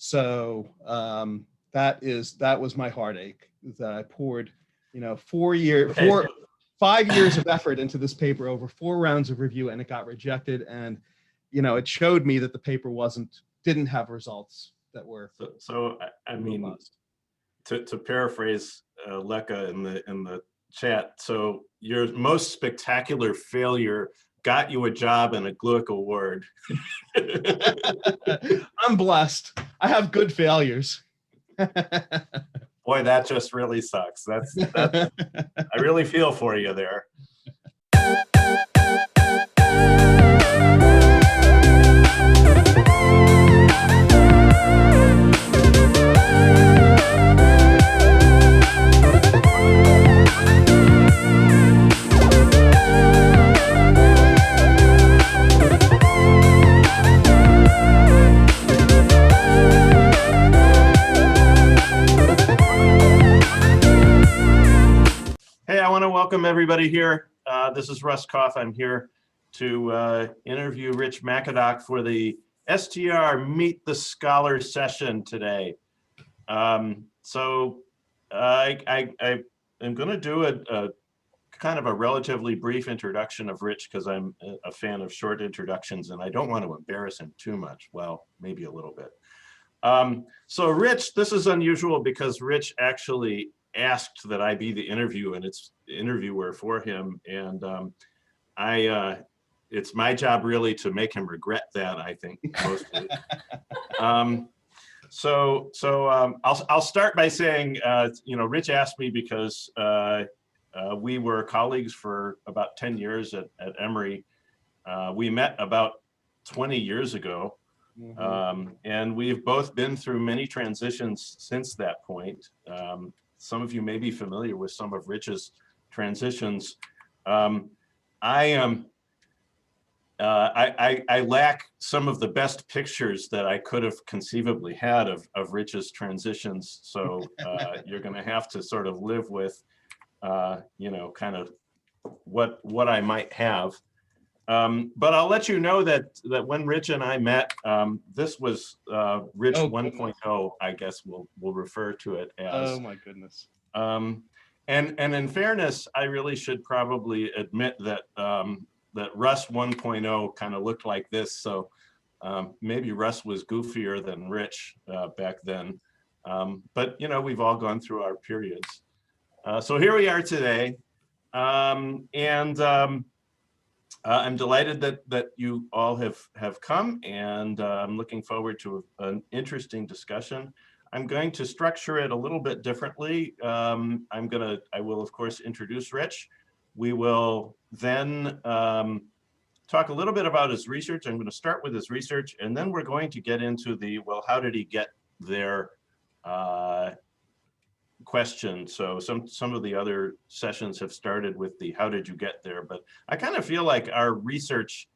So that was my heartache, that I poured, 5 years of effort into this paper over 4 rounds of review, and it got rejected. And, it showed me that the paper didn't have results that were. So I mean, to paraphrase Leka in the chat, so your most spectacular failure got you a job and a Gluck Award. I'm blessed. I have good failures. Boy, that just really sucks. That's I really feel for you there. Welcome everybody here. This is Russ Coff. I'm here to interview Rich Makadok for the STR Meet the Scholar session today. So I am going to do a kind of a relatively brief introduction of Rich, because I'm a fan of short introductions and I don't want to embarrass him too much. Well, maybe a little bit. So Rich, this is unusual because Rich actually asked that I be the interviewer for him, and it's my job really to make him regret that, I think, mostly. I'll start by saying, Rich asked me because we were colleagues for about 10 years at Emory. We met about 20 years ago. Mm-hmm. And we've both been through many transitions since that point. Some of you may be familiar with some of Rich's transitions. I lack some of the best pictures that I could have conceivably had of Rich's transitions. So you're going to have to sort of live with, kind of what I might have. But I'll let you know that when Rich and I met, this was Rich 1.0, I guess we'll refer to it as. Oh my goodness. And in fairness, I really should probably admit that that Russ 1.0 kind of looked like this. So maybe Russ was goofier than Rich back then. But we've all gone through our periods. So here we are today, I'm delighted that you all have come, and I'm looking forward to an interesting discussion. I'm going to structure it a little bit differently. I will of course introduce Rich. We will then talk a little bit about his research. I'm going to start with his research, and then we're going to get into the, well, how did he get there question. So some of the other sessions have started with the how did you get there, but I kind of feel like our research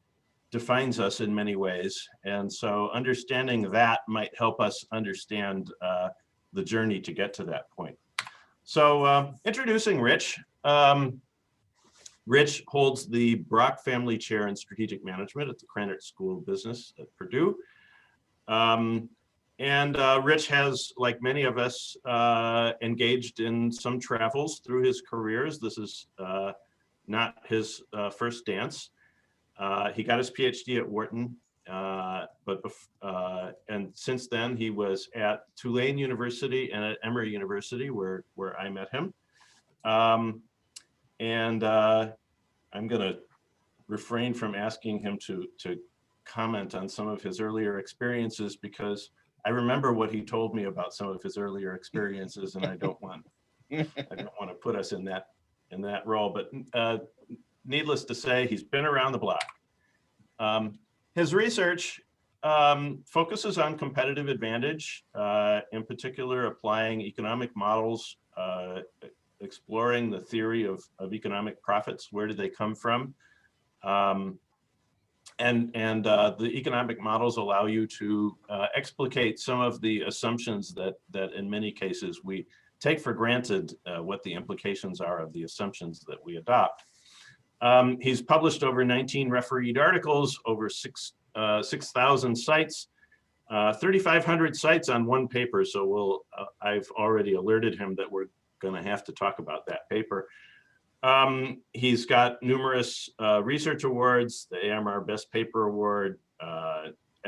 defines us in many ways, and so understanding that might help us understand the journey to get to that point. So introducing Rich. Rich holds the Brock Family Chair in Strategic Management at the Krannert School of Business at Purdue. Rich has, like many of us, engaged in some travels through his careers. This is not his first dance. He got his PhD at Wharton, and since then he was at Tulane University and at Emory University, where I met him. I'm going to refrain from asking him to comment on some of his earlier experiences, because I remember what he told me about some of his earlier experiences, and I don't want to put us in that role. But needless to say, he's been around the block. His research focuses on competitive advantage, in particular applying economic models, exploring the theory of economic profits. Where do they come from? The economic models allow you to explicate some of the assumptions that in many cases we take for granted, what the implications are of the assumptions that we adopt. He's published over 19 refereed articles, over 6,000 sites, 3,500 sites on one paper, so I've already alerted him that we're going to have to talk about that paper. He's got numerous research awards, the AMR Best Paper Award,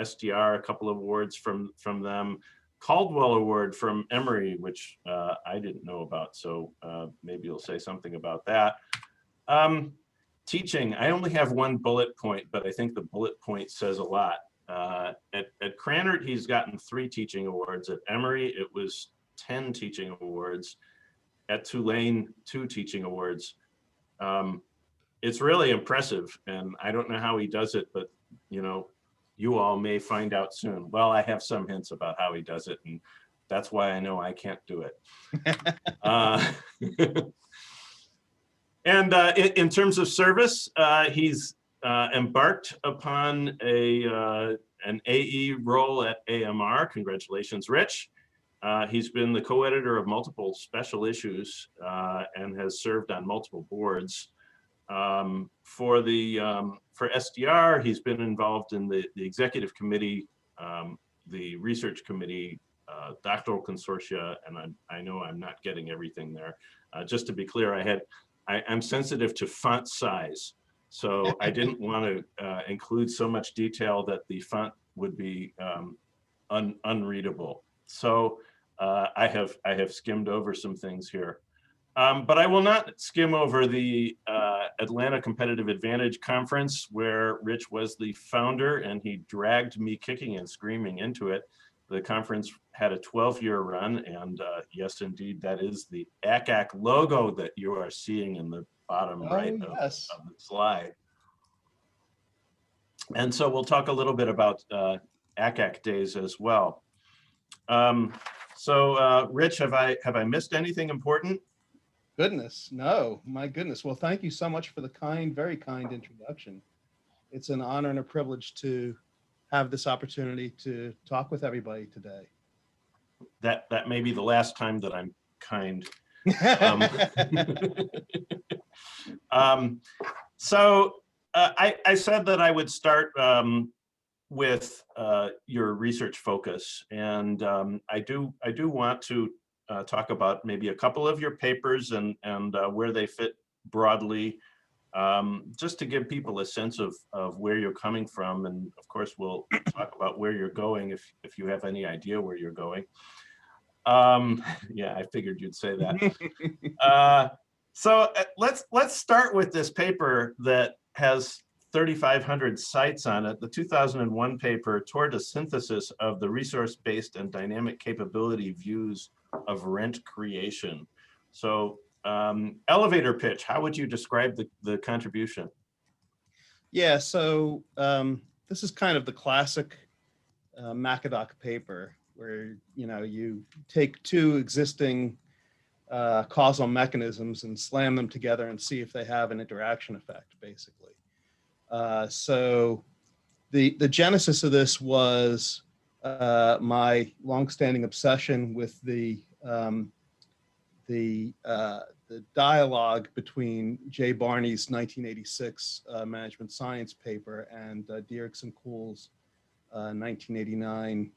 STR, a couple of awards from them, Caldwell Award from Emory, which I didn't know about, so maybe you'll say something about that. Teaching, I only have one bullet point, but I think the bullet point says a lot. At Krannert, he's gotten 3 teaching awards. At Emory, it was 10 teaching awards. At Tulane, 2 teaching awards. It's really impressive, and I don't know how he does it, but you all may find out soon. Well, I have some hints about how he does it, and that's why I know I can't do it. And in terms of service, he's embarked upon an AE role at AMR. Congratulations, Rich. He's been the co-editor of multiple special issues and has served on multiple boards. For STR, he's been involved in the executive committee, the research committee, doctoral consortia, and I know I'm not getting everything there. Just to be clear, I'm sensitive to font size, so I didn't want to include so much detail that the font would be unreadable. So I have skimmed over some things here. But I will not skim over the Atlanta Competitive Advantage Conference, where Rich was the founder and he dragged me kicking and screaming into it. The conference had a 12-year run, and yes, indeed, that is the ACAC logo that you are seeing in the bottom right of the slide. And so we'll talk a little bit about ACAC days as well. Rich, have I missed anything important? Goodness, no, my goodness. Well, thank you so much for the very kind introduction. It's an honor and a privilege to have this opportunity to talk with everybody today. That may be the last time that I'm kind. I said that I would start with your research focus, and I do want to talk about maybe a couple of your papers and where they fit broadly, just to give people a sense of where you're coming from. And of course, we'll talk about where you're going if you have any idea where you're going. Yeah, I figured you'd say that. So let's start with this paper that has 3,500 sites on it, the 2001 paper Toward a Synthesis of the Resource-Based and Dynamic Capability Views of Rent Creation. So elevator pitch, how would you describe the contribution? Yeah, so this is kind of the classic Makadok paper where you take 2 existing causal mechanisms and slam them together and see if they have an interaction effect, basically. So the genesis of this was my longstanding obsession with the dialogue between Jay Barney's 1986 management science paper and Dierckx-Kuhl's 1989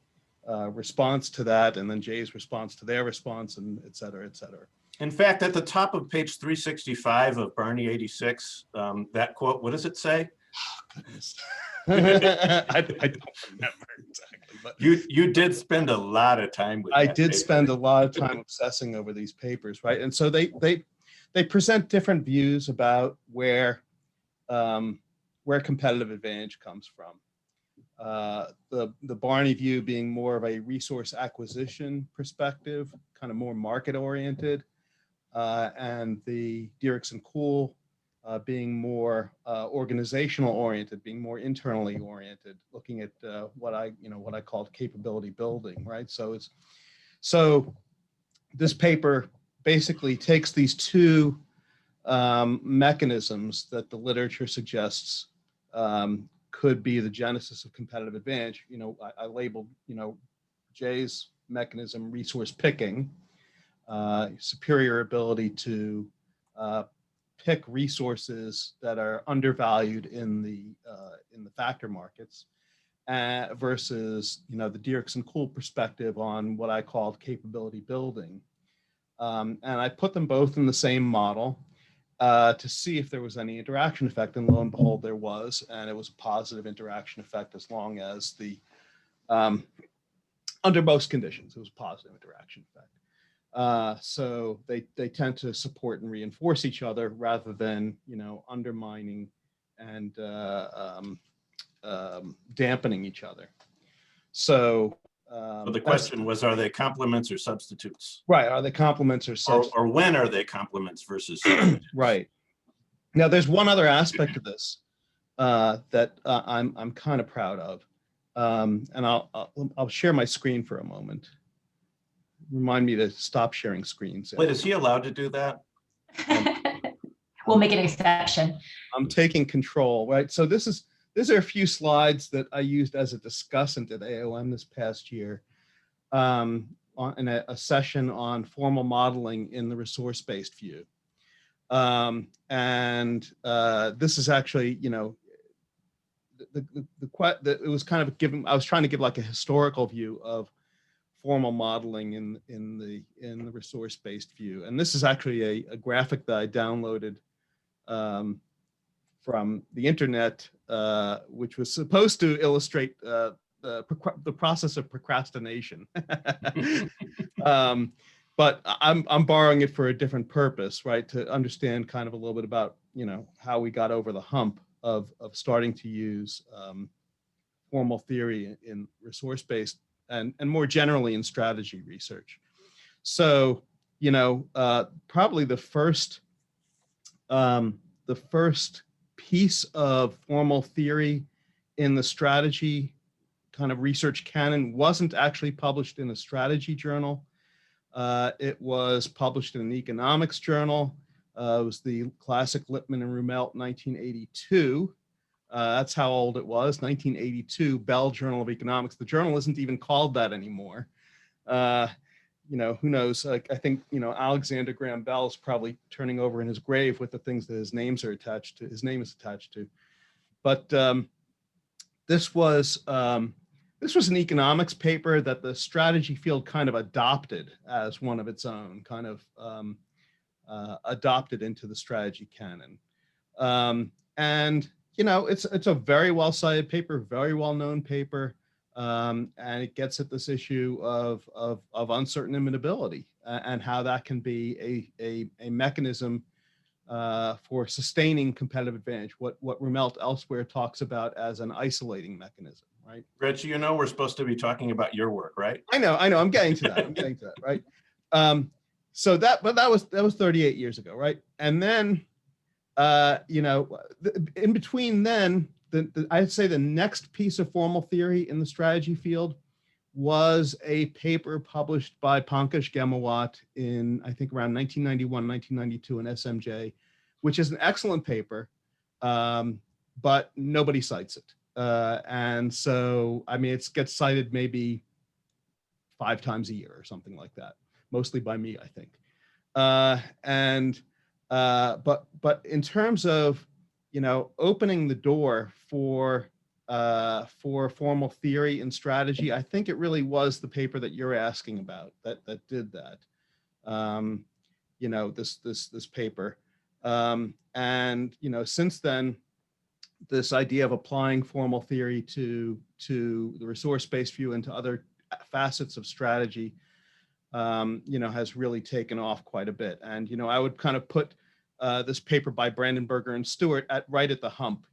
response to that, and then Jay's response to their response, and et cetera, et cetera. In fact, at the top of page 365 of Barney 86, that quote, what does it say? Goodness. I don't remember exactly, but you did spend a lot of time with I that did paper. spend a lot of time obsessing over these papers, right? And so they present different views about where competitive advantage comes from. The Barney view being more of a resource acquisition perspective, kind of more market oriented, and the Dierckx-Kuhl being more organizational oriented, being more internally oriented, looking at what I called capability building, right? So this paper basically takes these 2 mechanisms that the literature suggests could be the genesis of competitive advantage. I labeled Jay's mechanism resource picking, superior ability to pick resources that are undervalued in the factor markets, versus, the Dirksen-Kuhl perspective on what I called capability building. And I put them both in the same model to see if there was any interaction effect, and lo and behold, there was, and it was a positive interaction effect as long as under most conditions, it was a positive interaction effect. So they tend to support and reinforce each other rather than, undermining and dampening each other. So But the question was, are they complements or substitutes? Right. Are they complements or substitutes? Or when are they complements versus substitutes? Right. Now, there's one other aspect of this that I'm kind of proud of, and I'll share my screen for a moment. Remind me to stop sharing screens. Wait, is he allowed to do that? We'll make an exception. I'm taking control, right? So these are a few slides that I used as a discussant at AOM this past year in a session on formal modeling in the resource-based view. This is actually, it was kind of given, I was trying to give like a historical view of formal modeling in the resource-based view. And this is actually a graphic that I downloaded from the internet, which was supposed to illustrate the process of procrastination. But I'm borrowing it for a different purpose, right? To understand kind of a little bit about, how we got over the hump of starting to use formal theory in resource-based and more generally in strategy research. So, probably the first piece of formal theory in the strategy kind of research canon wasn't actually published in a strategy journal. It was published in an economics journal. It was the classic Lippmann and Rumelt 1982. That's how old it was, 1982, Bell Journal of Economics. The journal isn't even called that anymore. Who knows? Like, I think, Alexander Graham Bell is probably turning over in his grave with the things that his name is attached to. But this was an economics paper that the strategy field kind of adopted as one of its own, kind of adopted into the strategy canon. It's a very well-cited paper, very well-known paper, and it gets at this issue of uncertain immutability and how that can be a mechanism for sustaining competitive advantage, what Rumelt elsewhere talks about as an isolating mechanism, right? Rich, we're supposed to be talking about your work, right? I know, I'm getting to that, right? So that was 38 years ago, right? And then, in between then, I'd say the next piece of formal theory in the strategy field was a paper published by Pankaj Ghemawat in, I think, around 1991, 1992 in SMJ, which is an excellent paper, but nobody cites it. And so, it gets cited maybe 5 times a year or something like that, mostly by me, I think. But in terms of, opening the door for formal theory and strategy, I think it really was the paper that you're asking about that did that. This paper, and since then, this idea of applying formal theory to the resource-based view and to other facets of strategy, has really taken off quite a bit. And I would kind of put this paper by Brandenburger and Stewart right at the hump,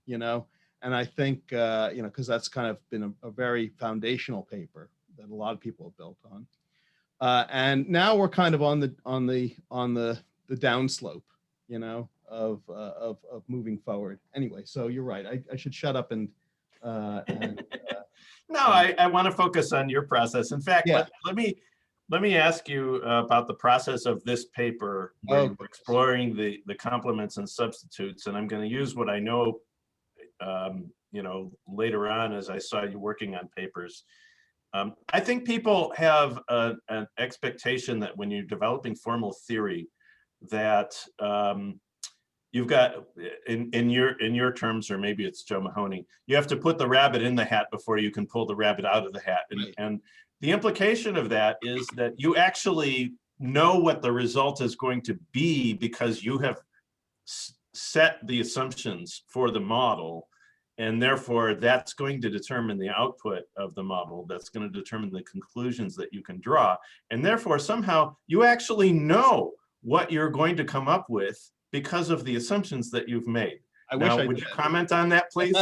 and I think because that's kind of been a very foundational paper that a lot of people have built on. And now we're kind of on the downslope, of moving forward. Anyway, so you're right. I should shut up and no, I want to focus on your process. In fact, yeah. Let me ask you about the process of this paper where you're exploring the complements and substitutes. And I'm going to use what I know, later on as I saw you working on papers. I think people have an expectation that when you're developing formal theory, that you've got, in your terms, or maybe it's Joe Mahoney, you have to put the rabbit in the hat before you can pull the rabbit out of the hat. And the implication of that is that you actually know what the result is going to be because you have set the assumptions for the model, and therefore that's going to determine the output of the model. That's going to determine the conclusions that you can draw, and therefore somehow you actually know what you're going to come up with because of the assumptions that you've made. Would you comment on that, please?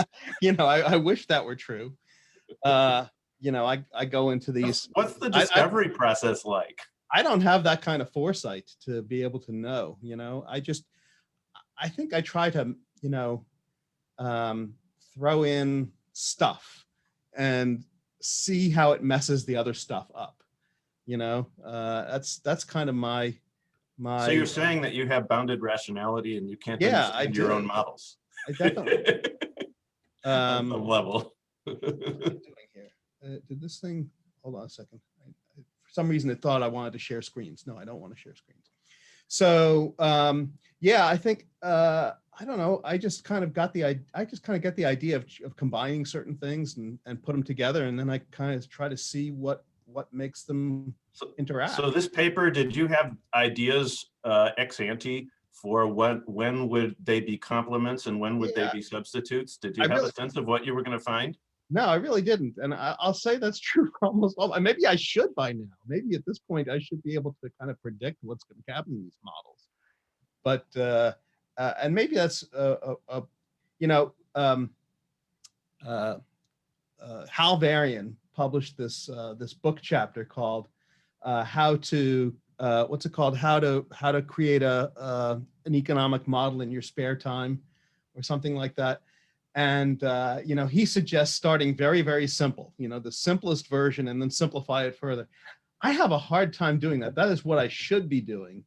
I wish that were true. I go into these. What's the discovery process like? I don't have that kind of foresight to be able to know. I think I try to, throw in stuff and see how it messes the other stuff up. That's kind of my. So you're saying that you have bounded rationality and you can't understand your own models. I definitely. On the level. What am I doing here? Did this thing? Hold on a second. For some reason, it thought I wanted to share screens. No, I don't want to share screens. So I think I don't know. I just kind of get the idea of combining certain things and put them together, and then I kind of try to see what makes them interact. So this paper, did you have ideas ex ante for when would they be complements and when would they be substitutes? Did you have a sense of what you were going to find? No, I really didn't. And I'll say that's true for almost all. Maybe I should by now. Maybe at this point I should be able to kind of predict what's going to happen in these models. But and maybe that's Hal Varian published this book chapter called how to create an economic model in your spare time, or something like that. And he suggests starting very, very simple, the simplest version, and then simplify it further. I have a hard time doing that. That is what I should be doing.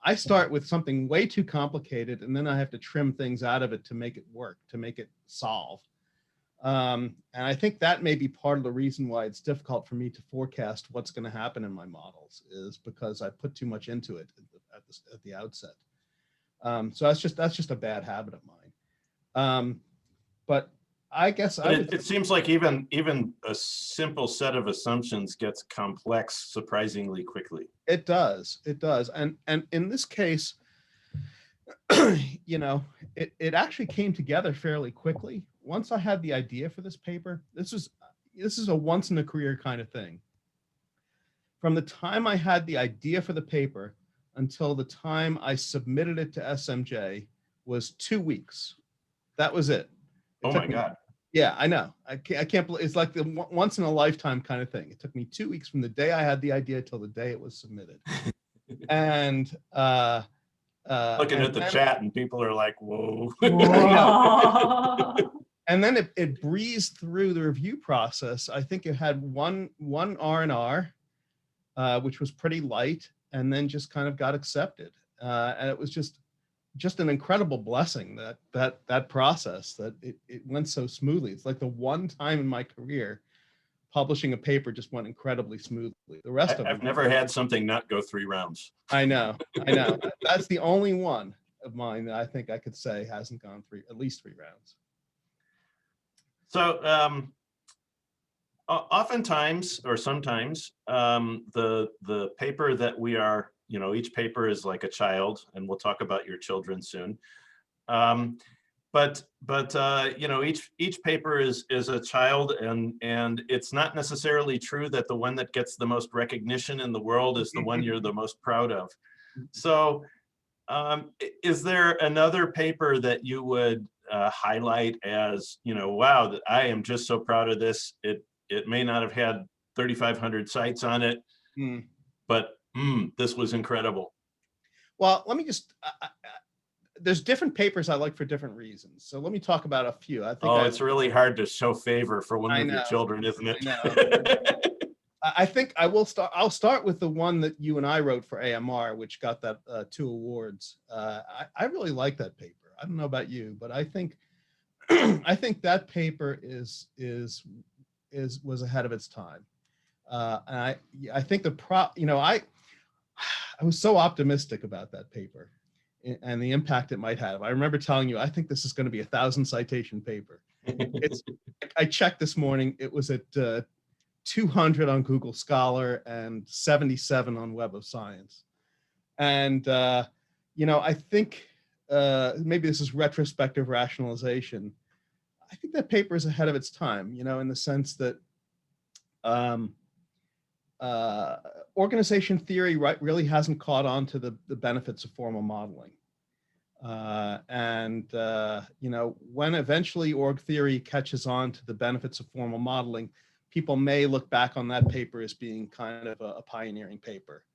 I start with something way too complicated, and then I have to trim things out of it to make it work, to make it solve. And I think that may be part of the reason why it's difficult for me to forecast what's going to happen in my models, is because I put too much into it at the outset. So that's just a bad habit of mine. But I guess it seems like even a simple set of assumptions gets complex surprisingly quickly. It does. And in this case, it actually came together fairly quickly. Once I had the idea for this paper, this is a once in a career kind of thing. From the time I had the idea for the paper until the time I submitted it to SMJ was 2 weeks. That was it. Oh my God. Yeah, I know. I can't believe it's like the once in a lifetime kind of thing. It took me 2 weeks from the day I had the idea till the day it was submitted. And looking at the chat, and people are like, whoa. And then it breezed through the review process. I think it had one R&R, which was pretty light, and then just kind of got accepted. And it was just an incredible blessing that process, that it went so smoothly. It's like the one time in my career publishing a paper just went incredibly smoothly. The rest of I've never had something not go 3 rounds. I know. That's the only one of mine that I think I could say hasn't gone at least 3 rounds. So oftentimes, or sometimes, the paper that we are, each paper is like a child, and we'll talk about your children soon. But each paper is a child, and it's not necessarily true that the one that gets the most recognition in the world is the one you're the most proud of. So is there another paper that you would highlight as, wow, that I am just so proud of this. It may not have had 3,500 sites on it, but this was incredible. Well, let me just, there's different papers I like for different reasons. So let me talk about a few. I think it's really hard to show favor for one of your children, isn't it? I think I'll start with the one that you and I wrote for AMR, which got that 2 awards. I really like that paper. I don't know about you, but I think that paper was ahead of its time. And I think I was so optimistic about that paper. and the impact it might have. I remember telling you, I think this is going to be a 1,000 citation paper. I checked this morning, it was at 200 on Google Scholar and 77 on Web of Science. And, I think maybe this is retrospective rationalization. I think that paper is ahead of its time, in the sense that organization theory really hasn't caught on to the benefits of formal modeling. When eventually org theory catches on to the benefits of formal modeling, people may look back on that paper as being kind of a pioneering paper.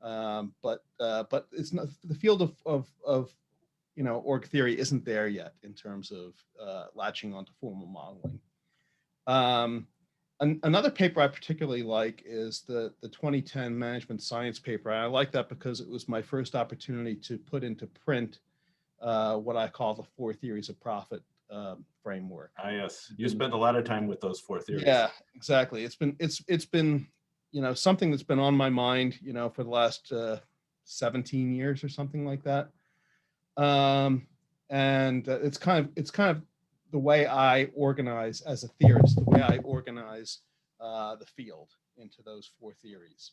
But it's not, the field of org theory isn't there yet in terms of latching onto formal modeling. Another paper I particularly like is the 2010 management science paper. I like that because it was my first opportunity to put into print what I call the 4 theories of profit framework. Yes, you spent a lot of time with those 4 theories. Yeah, exactly. It's been something that's been on my mind for the last 17 years or something like that. It's kind of the way I organize as a theorist, the way I organize the field into those 4 theories.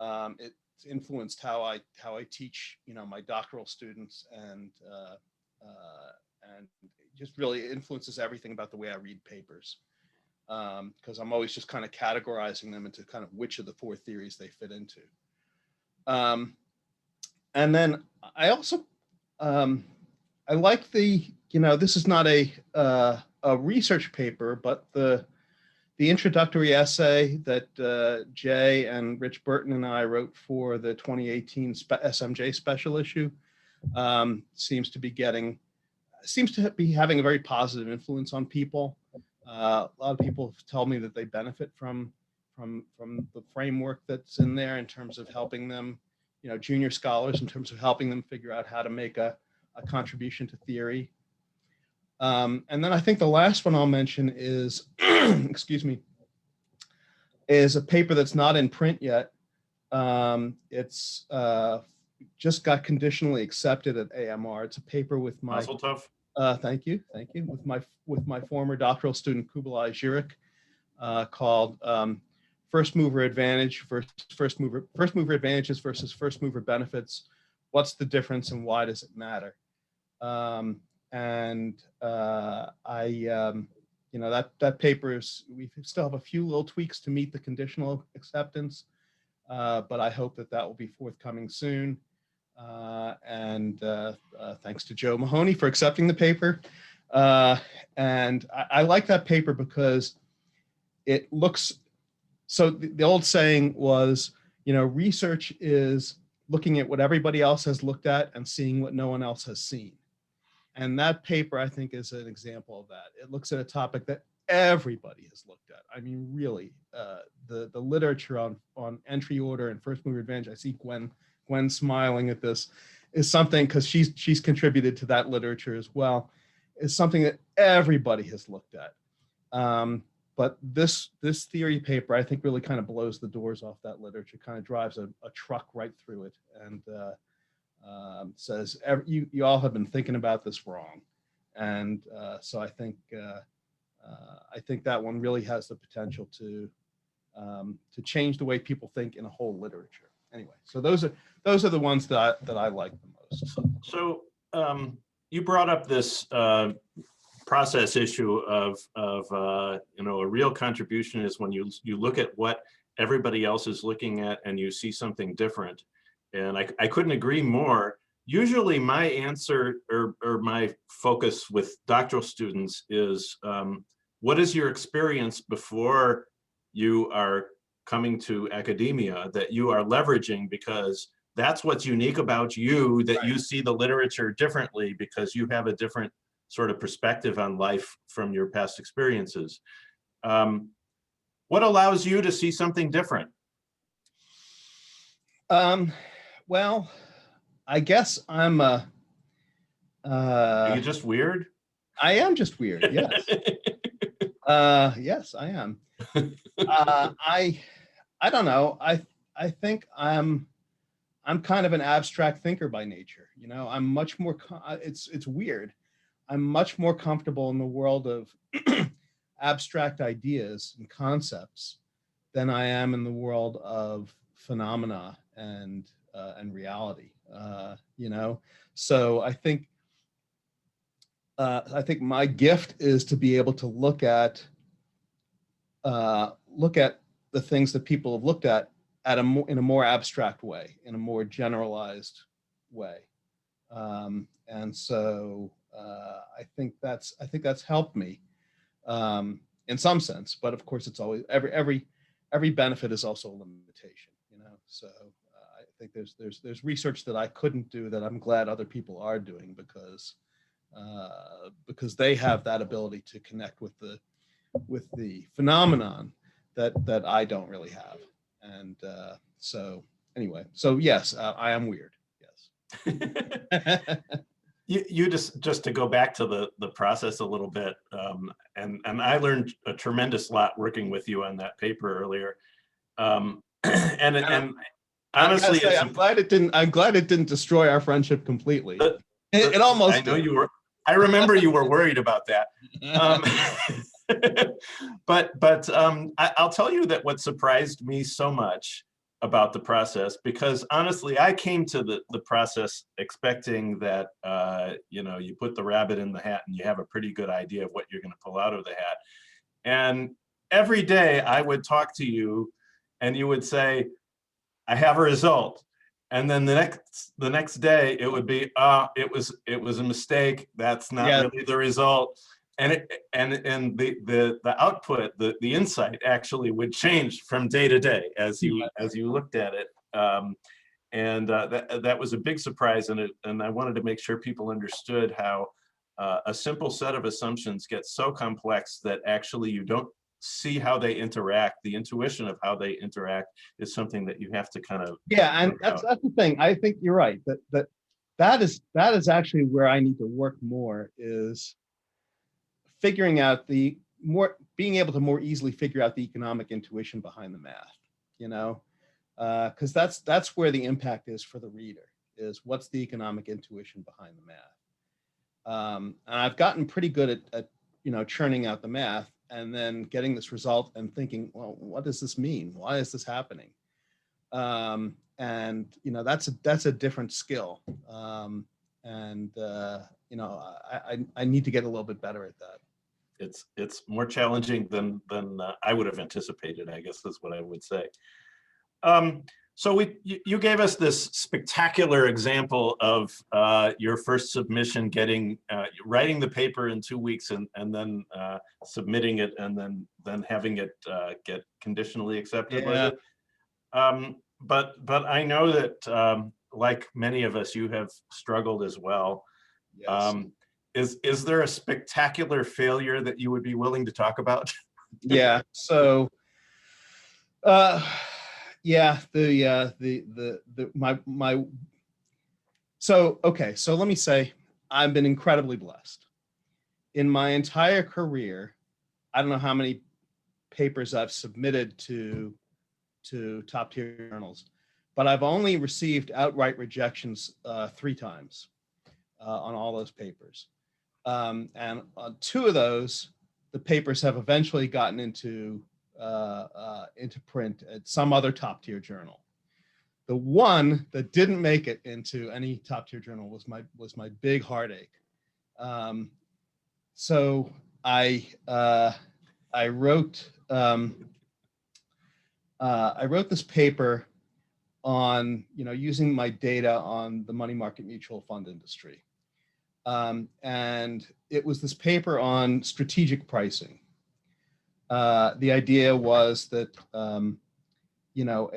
It's influenced how I teach, my doctoral students, and just really influences everything about the way I read papers. Because I'm always just kind of categorizing them into kind of which of the 4 theories they fit into. And then I also, I like this is not a research paper, but the introductory essay that Jay and Rich Burton and I wrote for the 2018 SMJ special issue seems to be having a very positive influence on people. A lot of people tell me that they benefit from the framework that's in there in terms of helping them, junior scholars, in terms of helping them figure out how to make a contribution to theory. And then I think the last one I'll mention is, excuse me, is a paper that's not in print yet. It's just got conditionally accepted at AMR. It's a paper with my thank you, with my former doctoral student Kubalai Zurich, called First Mover Advantage versus First Mover Advantages versus First Mover Benefits. What's the difference and why does it matter? That paper is, we still have a few little tweaks to meet the conditional acceptance, but I hope that will be forthcoming soon. Thanks to Joe Mahoney for accepting the paper. And I like that paper because it looks, so the old saying was, research is looking at what everybody else has looked at and seeing what no one else has seen. And that paper, I think, is an example of that. It looks at a topic that everybody has looked at. I mean, really, the literature on entry order and first mover advantage, I see Gwen smiling at this, is something, because she's contributed to that literature as well, is something that everybody has looked at. But this theory paper, I think, really kind of blows the doors off that literature, kind of drives a truck right through it, and says, you all have been thinking about this wrong. And so I think that one really has the potential to change the way people think in a whole literature. Anyway, so those are the ones that I like the most. So you brought up this process issue of a real contribution is when you look at what everybody else is looking at and you see something different. And I couldn't agree more. Usually my answer or my focus with doctoral students is, what is your experience before you are coming to academia that you are leveraging, because that's what's unique about you, that you see the literature differently because you have a different sort of perspective on life from your past experiences. What allows you to see something different? Well, I guess I'm Are you just weird? I am just weird, yes. Yes, I am. I don't know. I think I'm I'm kind of an abstract thinker by nature. You know, I'm much more, it's weird. I'm much more comfortable in the world of abstract ideas and concepts than I am in the world of phenomena and reality. You know, so I think my gift is to be able to look at the things that people have looked at in a more abstract way, in a more generalized way. And so I think that's helped me in some sense, but of course it's always every benefit is also a limitation, you know. So I think there's research that I couldn't do that I'm glad other people are doing because they have that ability to connect with the phenomenon that I don't really have. And so anyway, so yes, I am weird. Yes. You just to go back to the process a little bit, and I learned a tremendous lot working with you on that paper earlier. And honestly, say, I'm glad it didn't destroy our friendship completely. It almost. I know you were. I remember you were worried about that. But I'll tell you that what surprised me so much about the process, because honestly, I came to the process expecting that, you know, you put the rabbit in the hat and you have a pretty good idea of what you're going to pull out of the hat. And every day I would talk to you and you would say, I have a result. And then the next day it would be, it was a mistake. That's not really the result. And the output, the insight actually would change from day to day as you looked at it. And that was a big surprise. And I wanted to make sure people understood how a simple set of assumptions gets so complex that actually you don't see how they interact. The intuition of how they interact is something that you have to kind of and that's the thing. I think you're right. That is actually where I need to work more, is figuring out being able to more easily figure out the economic intuition behind the math, you know, because that's where the impact is for the reader, is what's the economic intuition behind the math. And I've gotten pretty good at you know, churning out the math and then getting this result and thinking, well, what does this mean? Why is this happening? And you know, that's a different skill. You know, I need to get a little bit better at that. It's more challenging than I would have anticipated, I guess is what I would say. So you gave us this spectacular example of your first submission, writing the paper in 2 weeks and then submitting it and then having it get conditionally accepted. Yeah. But I know that like many of us, you have struggled as well. Yes. Is there a spectacular failure that you would be willing to talk about? Yeah. So, yeah, okay. So let me say, I've been incredibly blessed. In my entire career, I don't know how many papers I've submitted to top tier journals, but I've only received outright rejections 3 times on all those papers. And on 2 of those, the papers have eventually gotten into print at some other top tier journal. The one that didn't make it into any top tier journal was my big heartache. So I wrote this paper on, you know, using my data on the money market mutual fund industry. And it was this paper on strategic pricing. The idea was that, you know,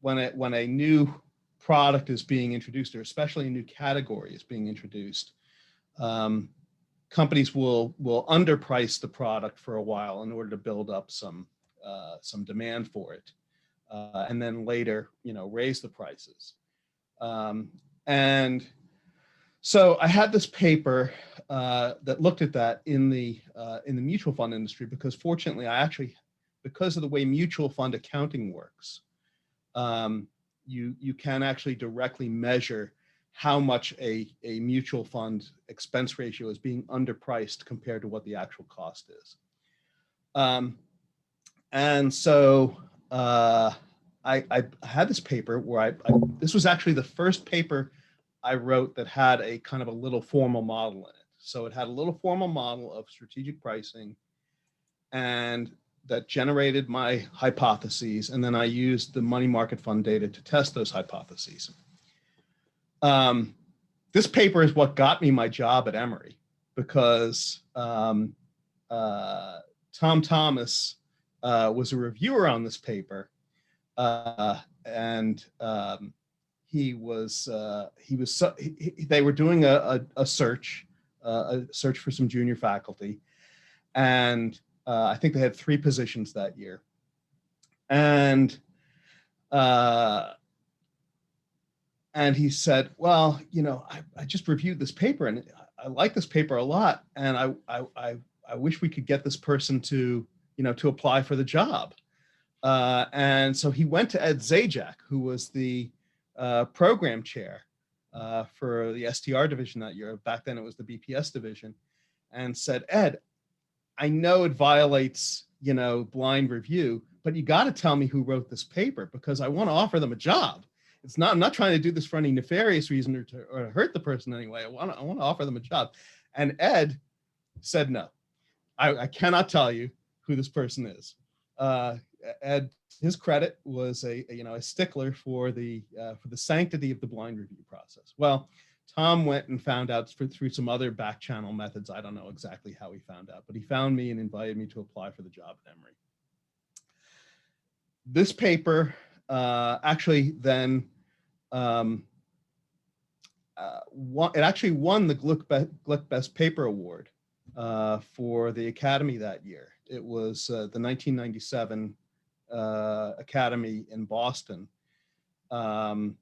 when a new product is being introduced, or especially a new category is being introduced, companies will underprice the product for a while in order to build up some demand for it, and then later, you know, raise the prices. And so I had this paper that looked at that in the mutual fund industry, because fortunately, because of the way mutual fund accounting works, you can actually directly measure how much a mutual fund expense ratio is being underpriced compared to what the actual cost is. And so I had this paper where this was actually the first paper I wrote that had a kind of a little formal model in it. So it had a little formal model of strategic pricing, and that generated my hypotheses. And then I used the money market fund data to test those hypotheses. This paper is what got me my job at Emory, because Tom Thomas was a reviewer on this paper, and they were doing a search for some junior faculty, and I think they had 3 positions that year, and he said, well, I just reviewed this paper and I like this paper a lot, and I wish we could get this person to apply for the job. And so he went to Ed Zajac, who was the program chair for the STR division that year. Back then it was the BPS division, and said, Ed, I know it violates, blind review, but you got to tell me who wrote this paper, because I want to offer them a job. I'm not trying to do this for any nefarious reason or to hurt the person anyway. I want to offer them a job. And Ed said, no, I cannot tell you who this person is. Ed, his credit, was a stickler for the sanctity of the blind review process. Well, Tom went and found out through some other back channel methods. I don't know exactly how he found out, but he found me and invited me to apply for the job at Emory. This paper actually then it actually won the Glick Best Paper Award for the Academy that year. It was the 1997 Academy in Boston. So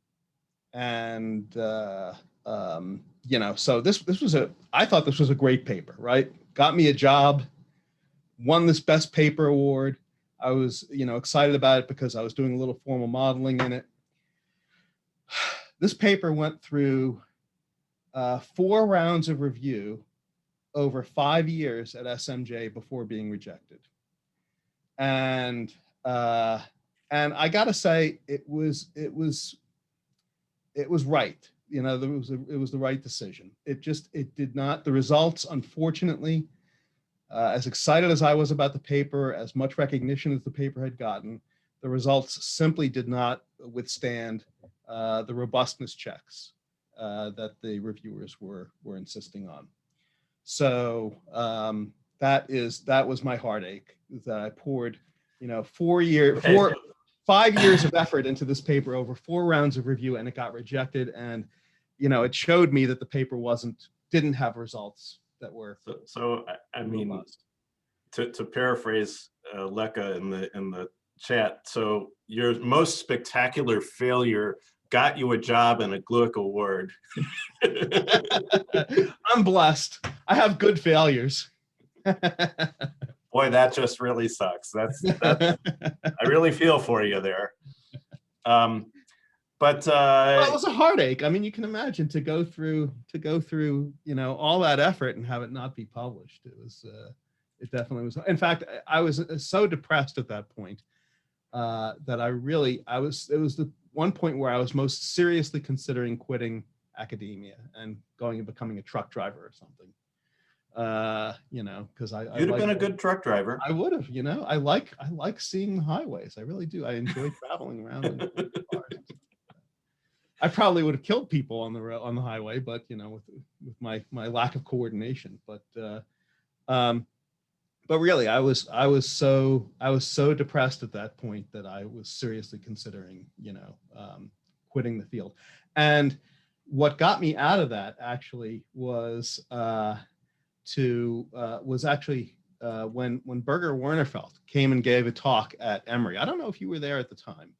I thought this was a great paper, right? Got me a job, won this Best Paper Award. I was, excited about it because I was doing a little formal modeling in it. This paper went through 4 rounds of review over 5 years at SMJ before being rejected. And I gotta say, it was right. It was the right decision. It did not, the results, unfortunately, as excited as I was about the paper, as much recognition as the paper had gotten, the results simply did not withstand the robustness checks that the reviewers were insisting on. So that was my heartache, that I poured 5 years of effort into this paper over 4 rounds of review, and it got rejected. And it showed me that the paper didn't have results that were so I mean, to paraphrase Leka in the chat, so your most spectacular failure got you a job and a Glick Award. I'm blessed. I have good failures. Boy, that just really sucks. That's I really feel for you there. But well, it was a heartache. I mean, you can imagine to go through all that effort and have it not be published. It definitely was. In fact, I was so depressed at that point that it was the one point where I was most seriously considering quitting academia and going and becoming a truck driver or something. Because you'd have been a good truck driver. I would have. I like seeing the highways. I really do. I enjoy traveling around in cars. I probably would have killed people on the highway, but with my lack of coordination. But really, I was so depressed at that point that I was seriously considering quitting the field. And what got me out of that actually was when Birger Warnerfeld came and gave a talk at Emory. I don't know if you were there at the time.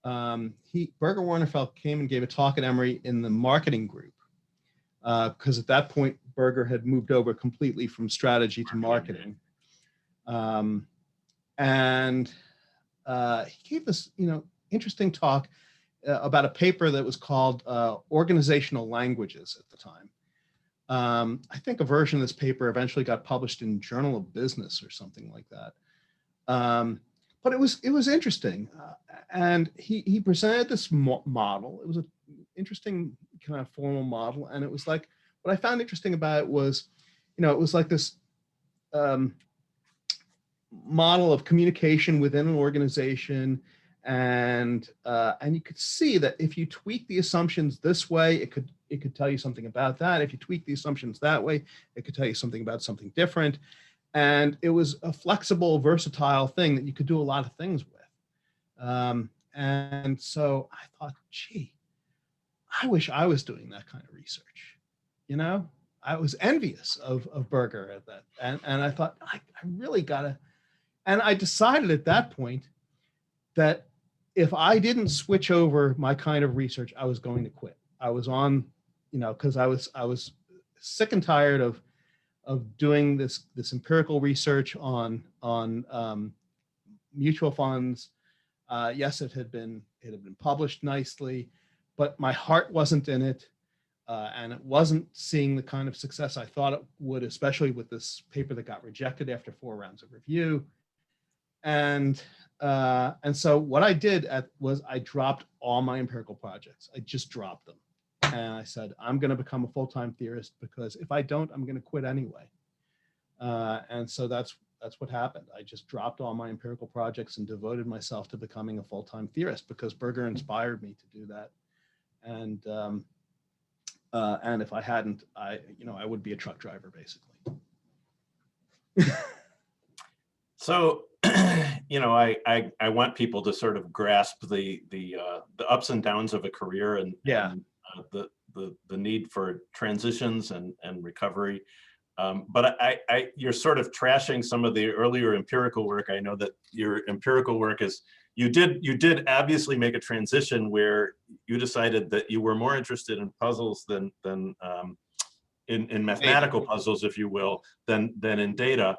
Birger Warnerfeld came and gave a talk at Emory in the marketing group, because at that point Birger had moved over completely from strategy to marketing. And he gave this interesting talk. about a paper that was called Organizational Languages at the time. I think a version of this paper eventually got published in Journal of Business or something like that. But it was interesting, and he presented this model. It was an interesting kind of formal model, and it was like, what I found interesting about it was, it was like this model of communication within an organization, and you could see that if you tweak the assumptions this way, it could tell you something about that. If you tweak the assumptions that way, it could tell you something about something different. And it was a flexible, versatile thing that you could do a lot of things with. And so I thought, gee, I wish I was doing that kind of research. I was envious of Berger at that. And I thought, I really gotta, and I decided at that point that if I didn't switch over my kind of research, I was going to quit. I was on, because I was sick and tired of doing this empirical research on mutual funds. Yes, it had been published nicely, but my heart wasn't in it, and it wasn't seeing the kind of success I thought it would, especially with this paper that got rejected after 4 rounds of review. And so what I did was I dropped all my empirical projects. I just dropped them. And I said, I'm going to become a full-time theorist, because if I don't, I'm going to quit anyway. And so that's what happened. I just dropped all my empirical projects and devoted myself to becoming a full-time theorist, because Berger inspired me to do that. And if I hadn't, I would be a truck driver, basically. So, I want people to sort of grasp the ups and downs of a career, and the need for transitions and recovery. But you're sort of trashing some of the earlier empirical work. I know that your empirical work is, you did obviously make a transition where you decided that you were more interested in puzzles than in mathematical puzzles, if you will, than in data.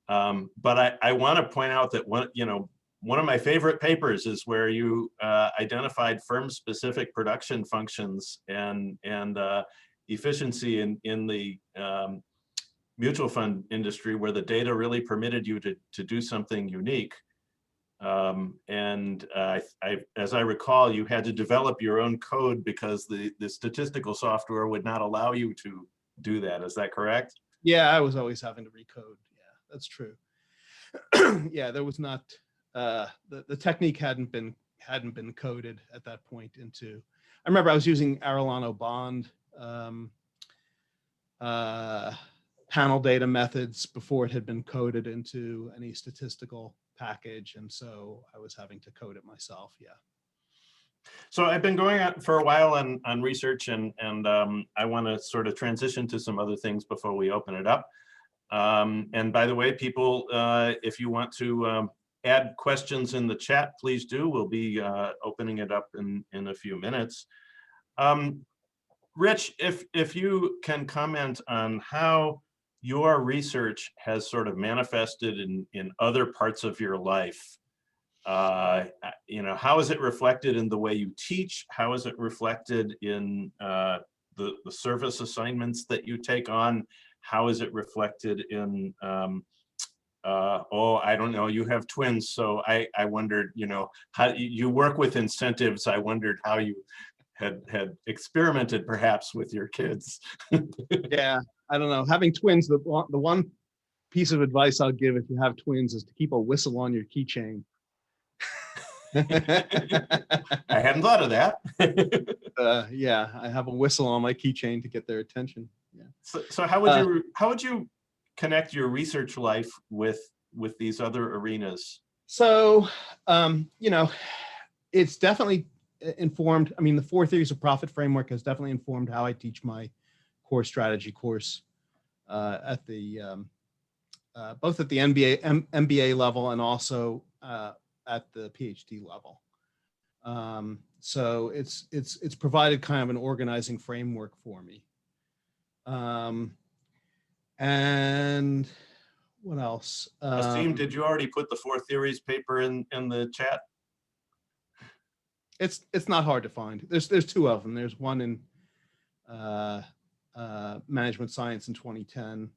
But I want to point out that one of my favorite papers is where you identified firm-specific production functions and efficiency in the mutual fund industry, where the data really permitted you to do something unique. As I recall, you had to develop your own code because the statistical software would not allow you to do that. Is that correct? Yeah, I was always having to recode. Yeah, that's true. Yeah, there was not the technique hadn't been coded at that point into. I remember I was using Arellano Bond panel data methods before it had been coded into any statistical package, and so I was having to code it myself. Yeah. So I've been going on for a while on research, and I want to sort of transition to some other things before we open it up. And by the way, people, if you want to add questions in the chat, please do. We'll be opening it up in a few minutes. Rich, if you can comment on how your research has sort of manifested in other parts of your life. How is it reflected in the way you teach? How is it reflected in the service assignments that you take on? How is it reflected in, I don't know, you have twins, so I wondered, how you work with incentives. I wondered how you had experimented perhaps with your kids. Yeah, I don't know. Having twins, the one piece of advice I'll give if you have twins is to keep a whistle on your keychain. I hadn't thought of that. Yeah, I have a whistle on my keychain to get their attention. Yeah. So how would you connect your research life with these other arenas? So, it's definitely informed. I mean, the 4 theories of profit framework has definitely informed how I teach my core strategy course at the both at the MBA level and also at the PhD level. So it's provided kind of an organizing framework for me. And what else? Asim, did you already put the 4 theories paper in the chat? It's not hard to find. There's two of them. There's one in management science in 2010.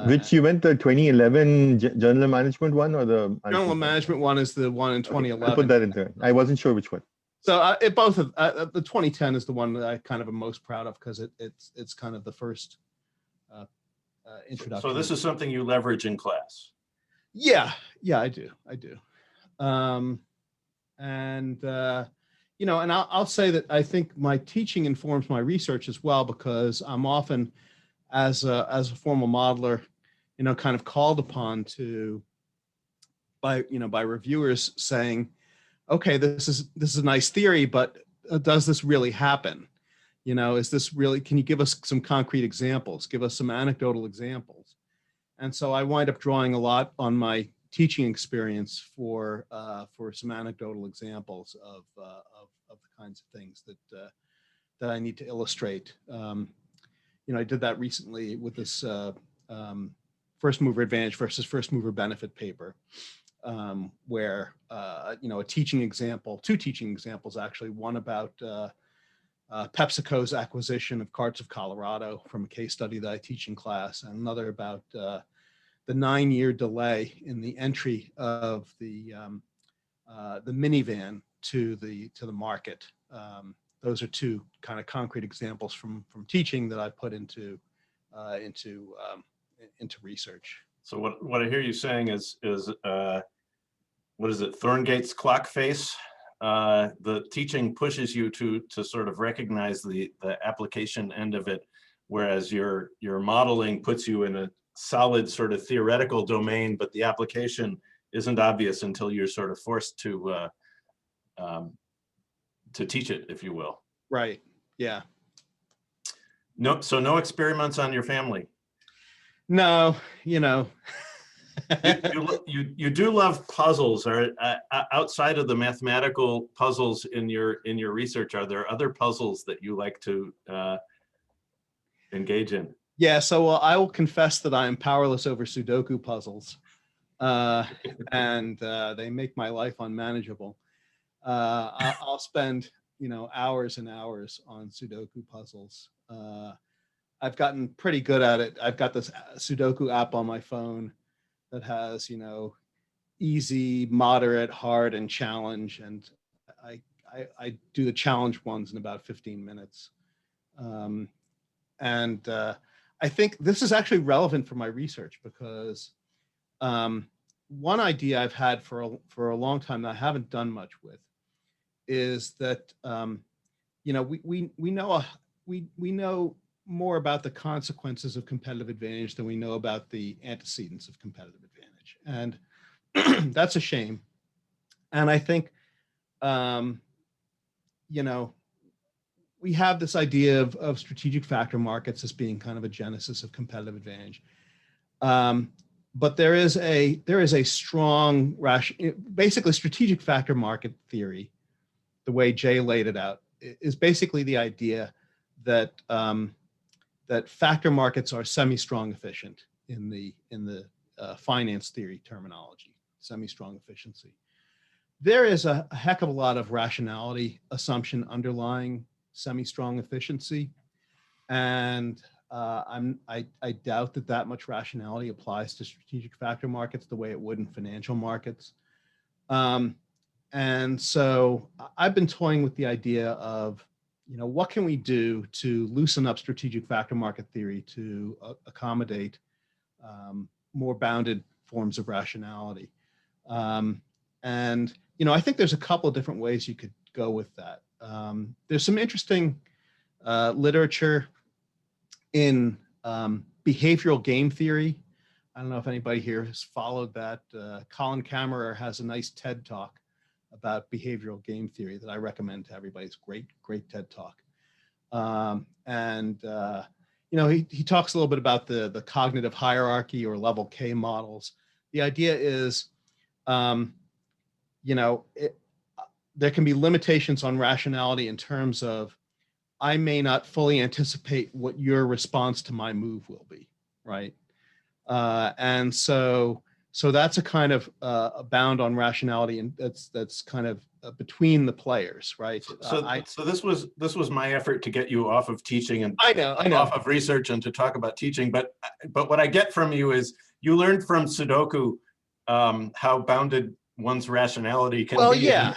Which you went the 2011 Journal of Management one or the Journal of Management one is the one in Okay, 2011. I'll put that in there. I wasn't sure which one. So both of the 2010 is the one that I kind of am most proud of because it's kind of the first introduction. So this is something you leverage in class. Yeah, I do. And I'll say that I think my teaching informs my research as well, because I'm often, as a formal modeler, kind of called upon by reviewers saying, okay, this is a nice theory, but does this really happen? Is this really, can you give us some concrete examples? Give us some anecdotal examples. And so I wind up drawing a lot on my teaching experience for some anecdotal examples of the kinds of things that I need to illustrate. I did that recently with this first mover advantage versus first mover benefit paper, where two teaching examples actually, one about PepsiCo's acquisition of Carts of Colorado from a case study that I teach in class, and another about the 9-year delay in the entry of the minivan to the market. Those are two kind of concrete examples from teaching that I put into research. So what I hear you saying is what is it, Thorngate's clock face? The teaching pushes you to sort of recognize the application end of it, whereas your modeling puts you in a solid sort of theoretical domain, but the application isn't obvious until you're sort of forced to teach it, if you will. Right. Yeah. No, so no experiments on your family. No, you do love puzzles. Or outside of the mathematical puzzles in your research, are there other puzzles that you like to engage in? Yeah, so I will confess that I am powerless over Sudoku puzzles, and they make my life unmanageable. I'll spend hours and hours on Sudoku puzzles. I've gotten pretty good at it. I've got this Sudoku app on my phone that has easy, moderate, hard, and challenge, and I do the challenge ones in about 15 minutes. I think this is actually relevant for my research because one idea I've had for a long time that I haven't done much with is that we know more about the consequences of competitive advantage than we know about the antecedents of competitive advantage, and that's a shame. And I think we have this idea of strategic factor markets as being kind of a genesis of competitive advantage. But there is a strong basically strategic factor market theory, the way Jay laid it out, is basically the idea that that factor markets are semi-strong efficient in the finance theory terminology, semi-strong efficiency. There is a heck of a lot of rationality assumption underlying semi-strong efficiency, and I doubt that much rationality applies to strategic factor markets the way it would in financial markets. And so I've been toying with the idea of, what can we do to loosen up strategic factor market theory to accommodate more bounded forms of rationality. And I think there's a couple of different ways you could go with that. There's some interesting literature in behavioral game theory. I don't know if anybody here has followed that. Colin Kammerer has a nice TED talk about behavioral game theory that I recommend to everybody. It's great TED talk. He talks a little bit about the cognitive hierarchy or level K models. The idea is, there can be limitations on rationality in terms of I may not fully anticipate what your response to my move will be, right? And so that's a kind of a bound on rationality, and that's kind of between the players, right? So this was my effort to get you off of teaching and I know. off of research and to talk about teaching. But what I get from you is you learned from Sudoku how bounded one's rationality can Well, be. yeah,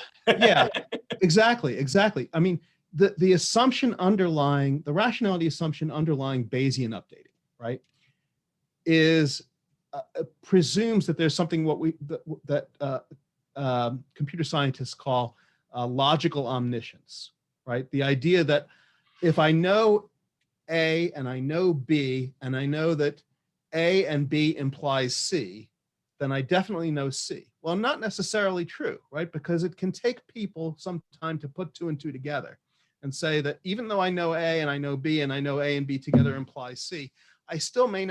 exactly. I mean, the assumption underlying the rationality assumption underlying Bayesian updating, right, is presumes that there's something that computer scientists call logical omniscience, right? The idea that if I know A and I know B and I know that A and B implies C, then I definitely know C. Well, not necessarily true, right? Because it can take people some time to put 2 and 2 together and say that even though I know A and I know B and I know A and B together implies C, it still may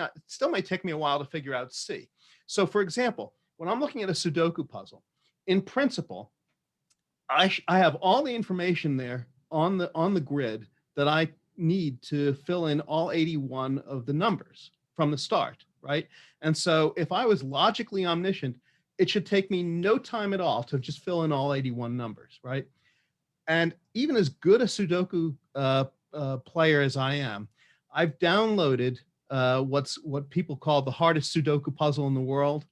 take me a while to figure out C. So for example, when I'm looking at a Sudoku puzzle, in principle, I have all the information there on the grid that I need to fill in all 81 of the numbers from the start, right? And so if I was logically omniscient, it should take me no time at all to just fill in all 81 numbers, right? And even as good a Sudoku player as I am, I've downloaded what people call the hardest Sudoku puzzle in the world.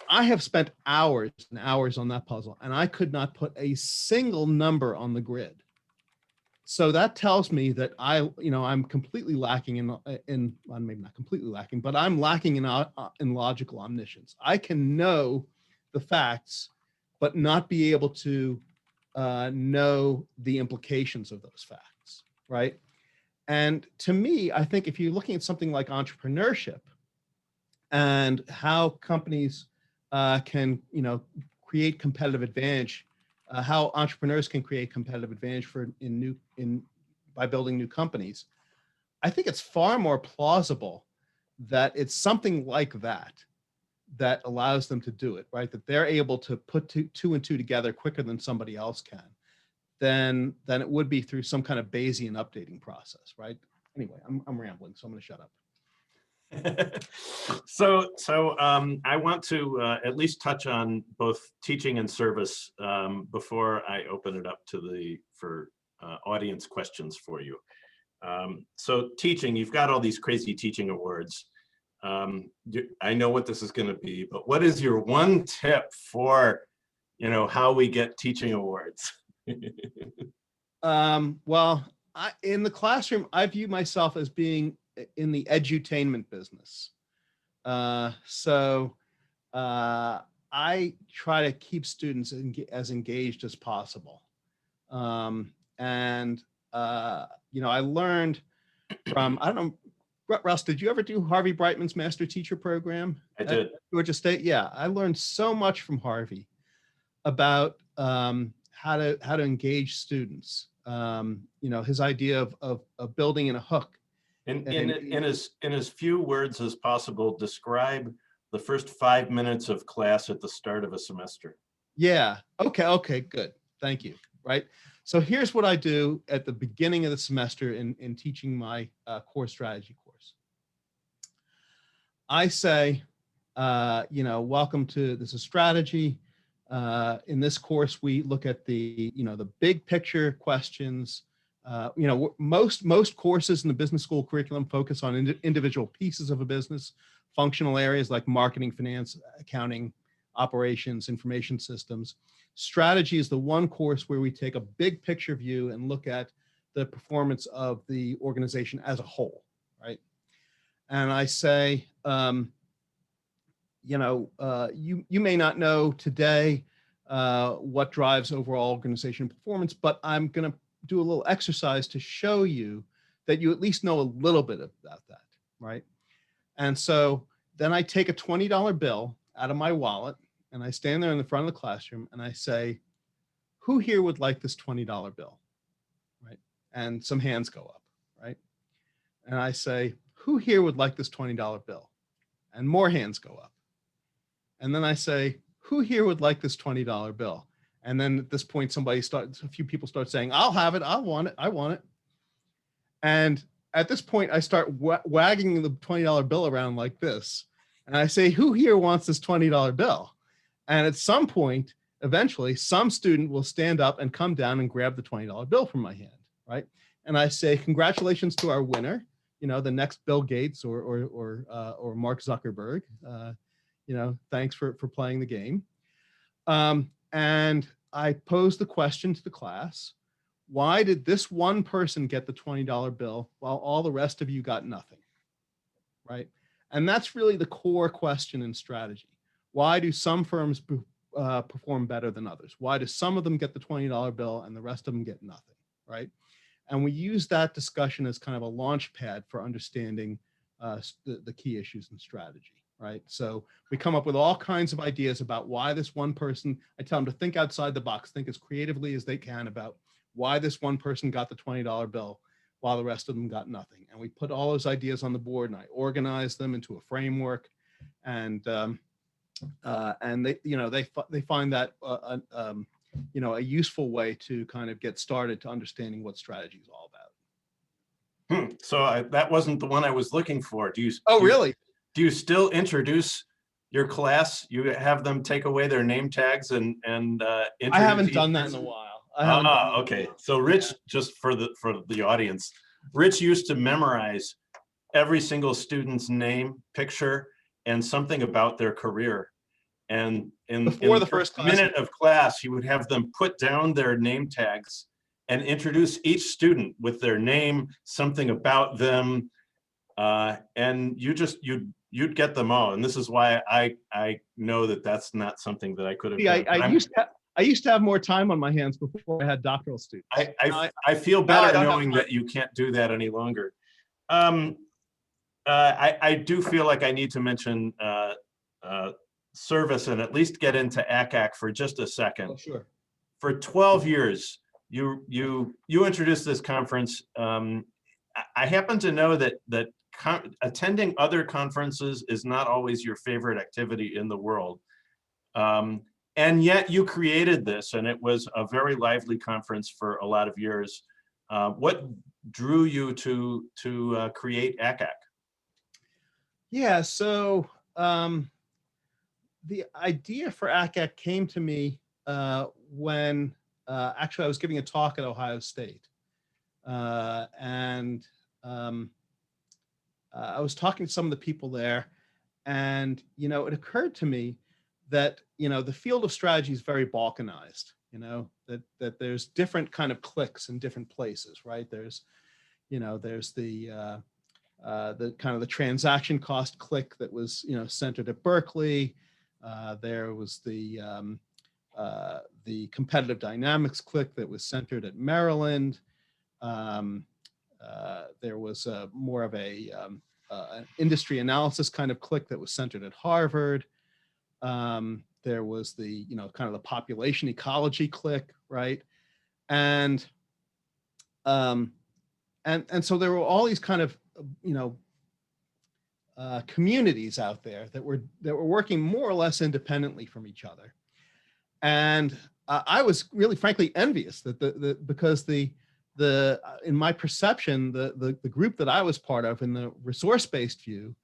I have spent hours and hours on that puzzle, and I could not put a single number on the grid. So that tells me that I'm completely lacking in well, maybe not completely lacking, but I'm lacking in logical omniscience. I can know the facts, but not be able to know the implications of those facts, right? And to me, I think if you're looking at something like entrepreneurship and how companies can, create competitive advantage, how entrepreneurs can create competitive advantage by building new companies, I think it's far more plausible that it's something like that allows them to do it, right? That they're able to put two and two together quicker than somebody else can, than it would be through some kind of Bayesian updating process, right? Anyway, I'm rambling, so I'm going to shut up. So I want to at least touch on both teaching and service before I open it up for audience questions for you. So teaching, you've got all these crazy teaching awards. I know what this is going to be, but what is your one tip for, how we get teaching awards? Well, in the classroom, I view myself as being in the edutainment business. So I try to keep students as engaged as possible. I learned from, I don't know, Russ, did you ever do Harvey Brightman's Master Teacher Program? I did. At Georgia State? Yeah, I learned so much from Harvey about how to engage students. His idea of building in a hook. In as few words as possible, describe the first 5 minutes of class at the start of a semester. Yeah. Okay. Good. Thank you. Right. So here's what I do at the beginning of the semester in teaching my core strategy course. I say, welcome to this is strategy. In this course, we look at the big picture questions. Most courses in the business school curriculum focus on individual pieces of a business, functional areas like marketing, finance, accounting, operations, information systems. Strategy is the one course where we take a big picture view and look at the performance of the organization as a whole, right? And I say, you may not know today what drives overall organization performance, but I'm going to do a little exercise to show you that you at least know a little bit about that, right? And so then I take a $20 bill out of my wallet and I stand there in the front of the classroom and I say, who here would like this $20 bill, right? And some hands go up, right? And I say, who here would like this $20 bill? And more hands go up. And then I say, who here would like this $20 bill? And then at this point, a few people start saying, I'll have it, I want it. And at this point, I start wagging the $20 bill around like this. And I say, who here wants this $20 bill? And at some point, eventually some student will stand up and come down and grab the $20 bill from my hand, right? And I say, congratulations to our winner, the next Bill Gates or Mark Zuckerberg. Thanks for playing the game. And I pose the question to the class: why did this one person get the $20 bill while all the rest of you got nothing, right? And that's really the core question in strategy. Why do some firms perform better than others? Why do some of them get the $20 bill and the rest of them get nothing, right? And we use that discussion as kind of a launch pad for understanding the key issues in strategy, right? So we come up with all kinds of ideas about why this one person, I tell them to think outside the box, think as creatively as they can about why this one person got the $20 bill while the rest of them got nothing. And we put all those ideas on the board and I organize them into a framework, and they find that a useful way to kind of get started to understanding what strategy is all about. So that wasn't the one I was looking for. Really? Do you still introduce your class? You have them take away their name tags and introduce? I haven't done that in a while. Okay. So Rich, just for the audience, Rich used to memorize every single student's name, picture, and something about their career. And in the first minute of class, he would have them put down their name tags and introduce each student with their name, something about them, and you'd get them all. And this is why I know that that's not something that I could have done. I used to have more time on my hands before I had doctoral students. I feel better knowing that you can't do that any longer. I do feel like I need to mention service and at least get into ACAC for just a second. Oh, sure. For 12 years, you introduced this conference. I happen to know that attending other conferences is not always your favorite activity in the world. And yet you created this, and it was a very lively conference for a lot of years. What drew you to create ACAC? Yeah, so the idea for ACAC came to me when actually I was giving a talk at Ohio State. And I was talking to some of the people there, and it occurred to me that the field of strategy is very balkanized. That there's different kind of cliques in different places, right? There's the kind of the transaction cost clique that was centered at Berkeley. There was the competitive dynamics clique that was centered at Maryland. There was more of an industry analysis kind of clique that was centered at Harvard. There was the kind of the population ecology clique, right? And so there were all these kind of communities out there that were working more or less independently from each other. And I was really frankly envious that because in my perception, the group that I was part of in the resource-based view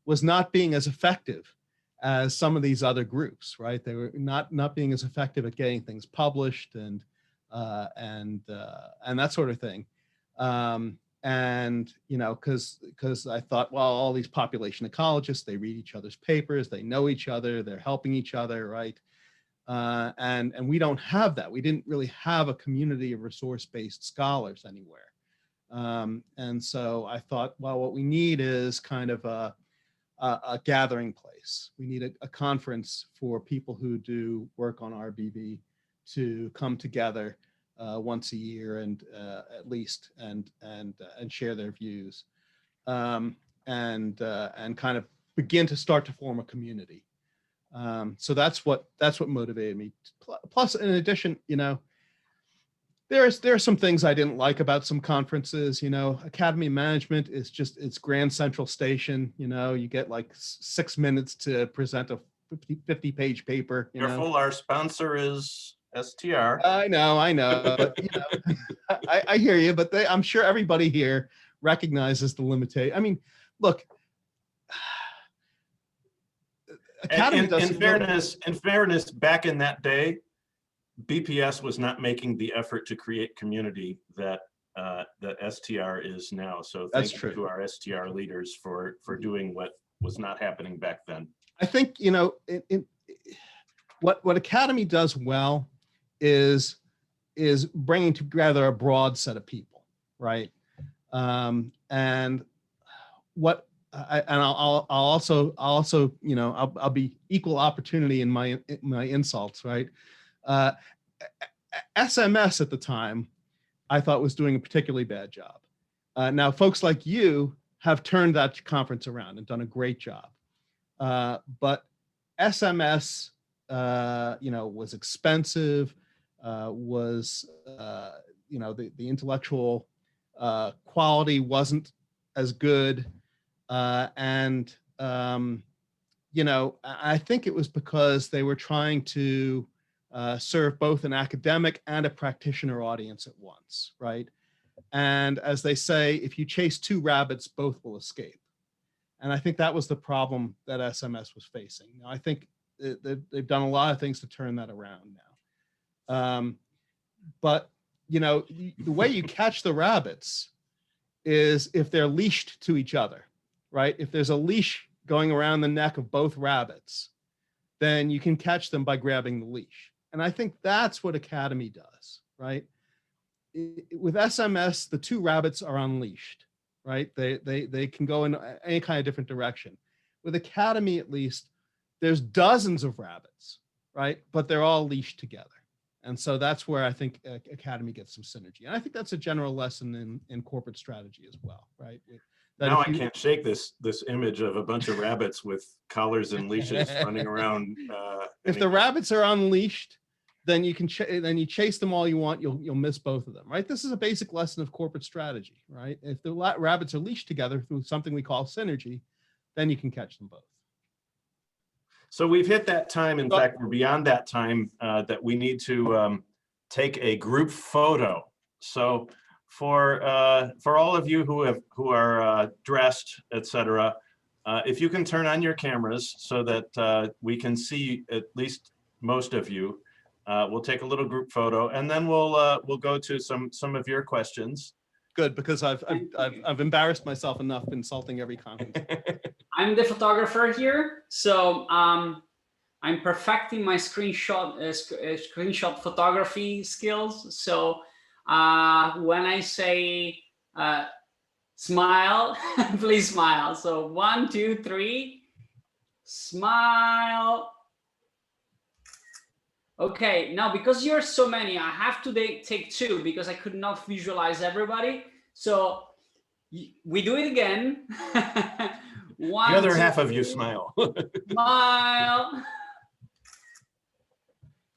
was not being as effective as some of these other groups, right? They were not being as effective at getting things published and that sort of thing. Because I thought, well, all these population ecologists, they read each other's papers, they know each other, they're helping each other, right? And we don't have that. We didn't really have a community of resource-based scholars anywhere. And so I thought, well, what we need is kind of a gathering place. We need a conference for people who do work on RBB to come together once a year and at least and share their views and kind of begin to start to form a community. So that's what motivated me. Plus, in addition, there are some things I didn't like about some conferences. Academy management is just, it's Grand Central Station. You get like 6 minutes to present a 50-page paper. Careful, our sponsor is STR. I know, but I hear you. But I'm sure everybody here recognizes the limitation. I mean, look. In fairness, back in that day, BPS was not making the effort to create community that that STR is now. So That's thank you true. to our STR leaders for doing what was not happening back then. I think, you know, what Academy does well is bringing together a broad set of people, right? And what I'll also you know I'll be equal opportunity in my insults, right? SMS at the time I thought was doing a particularly bad job. Now folks like you have turned that conference around and done a great job. But SMS, you know, was expensive, was, you know, the intellectual quality wasn't as good. And, you know, I think it was because they were trying to serve both an academic and a practitioner audience at once, right? And as they say, if you chase two rabbits, both will escape. And I think that was the problem that SMS was facing. Now, I think they've done a lot of things to turn that around now. But, you know, the way you catch the rabbits is if they're leashed to each other, right? If there's a leash going around the neck of both rabbits, then you can catch them by grabbing the leash. And I think that's what Academy does, right? With SMS, the two rabbits are unleashed, right? They can go in any kind of different direction. With Academy, at least, there's dozens of rabbits, right? But they're all leashed together. And so that's where I think Academy gets some synergy. And I think that's a general lesson in corporate strategy as well, right? That Now I can't shake this image of a bunch of rabbits with collars and leashes running around. If the rabbits are unleashed, then you can then you chase them all you want. You'll miss both of them, right? This is a basic lesson of corporate strategy, right? If the rabbits are leashed together through something we call synergy, then you can catch them both. So we've hit that time. In fact, we're beyond that time that we need to take a group photo. So for all of you who are dressed, etc., if you can turn on your cameras so that we can see at least most of you. We'll take a little group photo, and then we'll go to some of your questions. Good, because I've embarrassed myself enough insulting every conference. I'm the photographer here, so I'm perfecting my screenshot photography skills. So when I say smile, please smile. So 1, 2, 3, smile. Okay, now because you're so many, I have to take 2 because I could not visualize everybody. So we do it again. One, the other 2, half of you smile. Smile.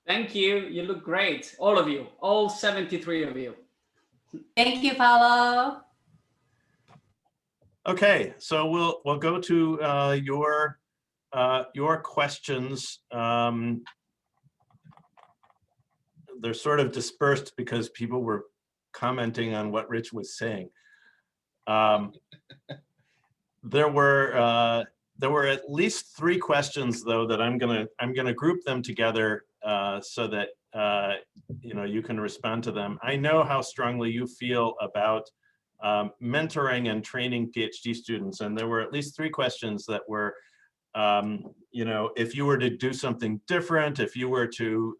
Thank you. You look great. All of you, all 73 of you. Thank you, Paulo. Okay, so we'll go to your questions. They're sort of dispersed because people were commenting on what Rich was saying. There were at least 3 questions though that I'm gonna group them together so that you know, you can respond to them. I know how strongly you feel about mentoring and training PhD students, and there were at least 3 questions that were, you know, if you were to do something different, if you were to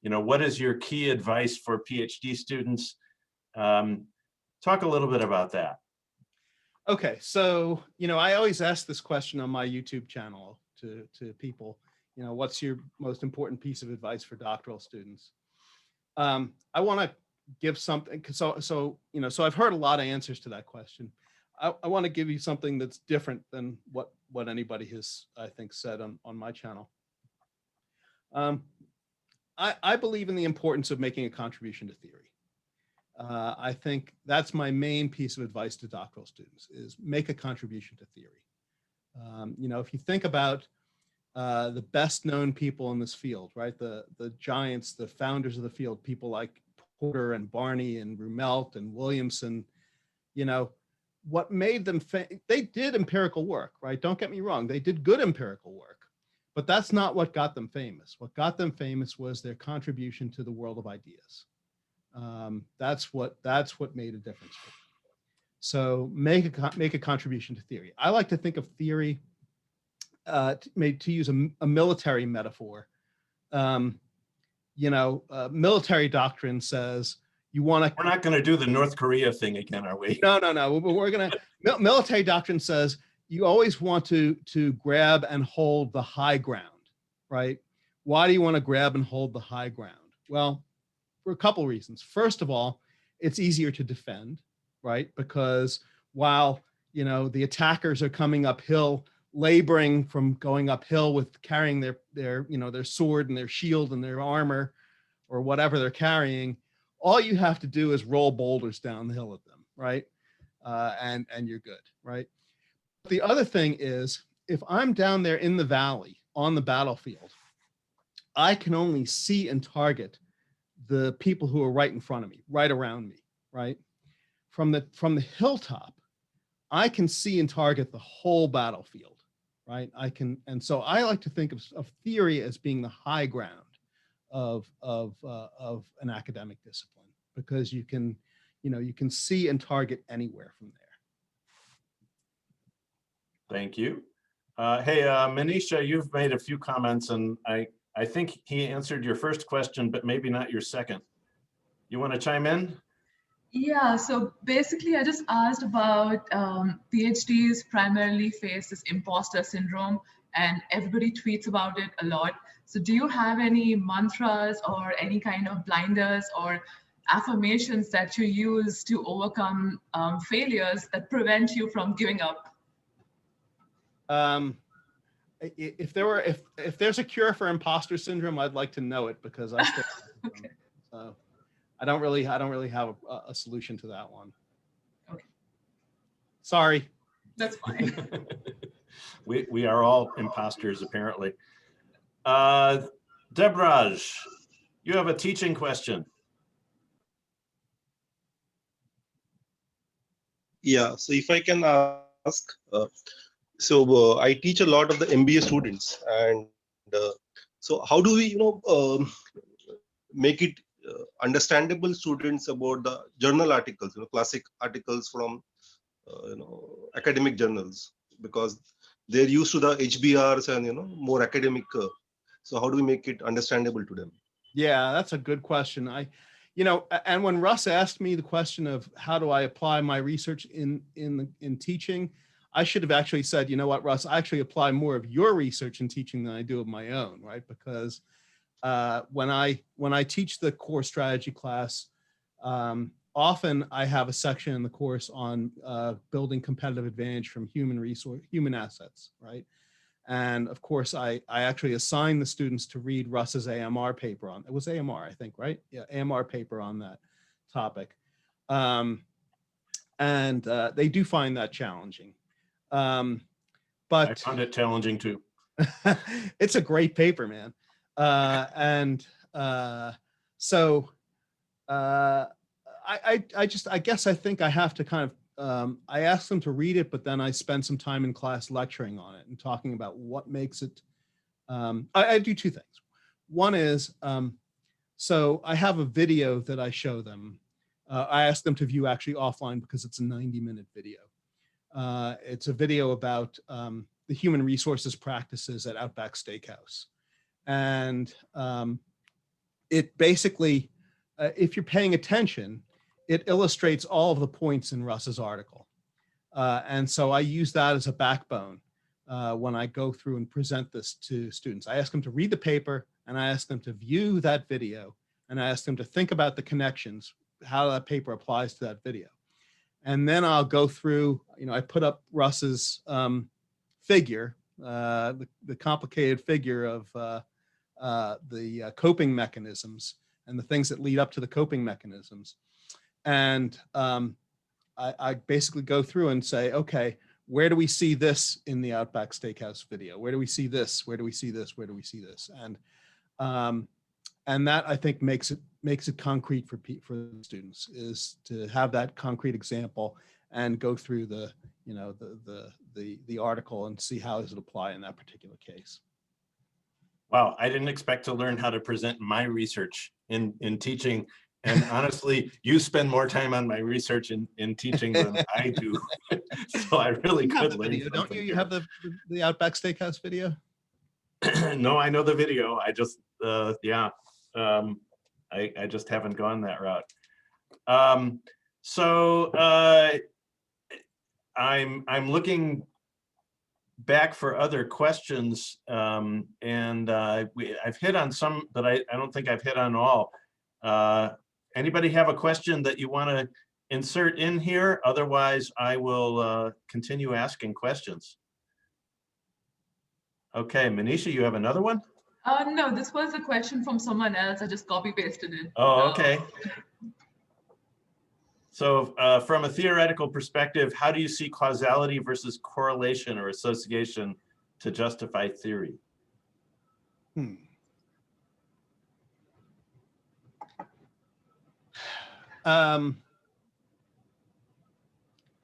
you know, what is your key advice for PhD students? Talk a little bit about that. Okay, so, you know, I always ask this question on my YouTube channel to people, you know, what's your most important piece of advice for doctoral students? I want to give something, so you know, so I've heard a lot of answers to that question. I want to give you something that's different than what anybody has, I think, said on my channel. I believe in the importance of making a contribution to theory. I think that's my main piece of advice to doctoral students is make a contribution to theory. You know, if you think about the best known people in this field, right? The giants, the founders of the field, people like Porter and Barney and Rumelt and Williamson, you know, what made them, they did empirical work, right? Don't get me wrong. They did good empirical work, But that's not what got them famous. What got them famous was their contribution to the world of ideas. That's what made a difference for them. So make a contribution to theory. I like to think of theory, to use a military metaphor. Military doctrine says you want to. We're not going to do the North Korea thing again, are we? No. We're gonna. Military doctrine says you always want to grab and hold the high ground, right? Why do you want to grab and hold the high ground? Well, for a couple reasons. First of all, it's easier to defend, right? Because while the attackers are coming uphill, laboring from going uphill with carrying their sword and their shield and their armor or whatever they're carrying, all you have to do is roll boulders down the hill at them, right? And you're good, right? The other thing is, if I'm down there in the valley on the battlefield, I can only see and target the people who are right in front of me, right around me, right? From the hilltop, I can see and target the whole battlefield, right? And so I like to think of theory as being the high ground of an academic discipline, because you can see and target anywhere from there. Thank you. Hey, Manisha, you've made a few comments, and I think he answered your first question, but maybe not your second. You want to chime in? Yeah, so basically I just asked about PhDs primarily face this imposter syndrome, and everybody tweets about it a lot. So do you have any mantras or any kind of blinders or affirmations that you use to overcome failures that prevent you from giving up? If there's a cure for imposter syndrome, I'd like to know it, because I still Okay. So I don't really have a solution to that one. Okay. Sorry. That's fine. We are all imposters, apparently. Debraj, you have a teaching question. Yeah, so if I can ask, I teach a lot of the MBA students, and so how do we, make it understandable students about the journal articles, classic articles from, academic journals, because they're used to the HBRs and, more academic. So how do we make it understandable to them? Yeah, that's a good question. And when Russ asked me the question of how do I apply my research in teaching, I should have actually said, you know what, Russ, I actually apply more of your research in teaching than I do of my own, right? Because when I teach the core strategy class, often I have a section in the course on building competitive advantage from human assets, right? And of course, I actually assign the students to read Russ's AMR paper on, it was AMR, I think, right? Yeah, AMR paper on that topic. And they do find that challenging. But I found it challenging too. it's a great paper, man. So I guess I think I have to kind of, I ask them to read it, but then I spend some time in class lecturing on it and talking about what makes it. I do two things. One is, so I have a video that I show them. I ask them to view actually offline because it's a 90-minute video. It's a video about the human resources practices at Outback Steakhouse. And it basically, if you're paying attention, it illustrates all of the points in Russ's article. And so I use that as a backbone when I go through and present this to students. I ask them to read the paper, and I ask them to view that video, and I ask them to think about the connections, how that paper applies to that video. And then I'll go through, I put up Russ's figure, the complicated figure of the coping mechanisms and the things that lead up to the coping mechanisms. And I basically go through and say, okay, where do we see this in the Outback Steakhouse video? Where do we see this? Where do we see this? Where do we see this? And that, I think, makes it concrete for the students, is to have that concrete example and go through the article and see how does it apply in that particular case. Wow, I didn't expect to learn how to present my research in teaching. And honestly, you spend more time on my research in teaching than I do. So I really You have could the learn video, don't something you? You here. have the Outback Steakhouse video? No, I know the video. I just, yeah, I just haven't gone that route. So I'm looking back for other questions, and I've hit on some, but I don't think I've hit on all. Anybody have a question that you want to insert in here? Otherwise, I will continue asking questions. Okay, Manisha, you have another one? No, this was a question from someone else. I just copy pasted it. Oh, okay. So from a theoretical perspective, how do you see causality versus correlation or association to justify theory?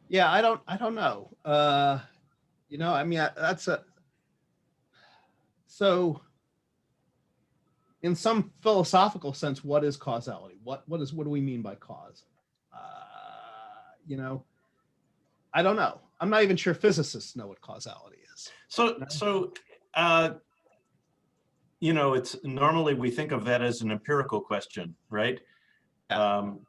Yeah, I don't know. You know, I mean, so in some philosophical sense, what is causality? What do we mean by cause? You know, I don't know. I'm not even sure physicists know what causality is. So you know, it's normally we think of that as an empirical question, right?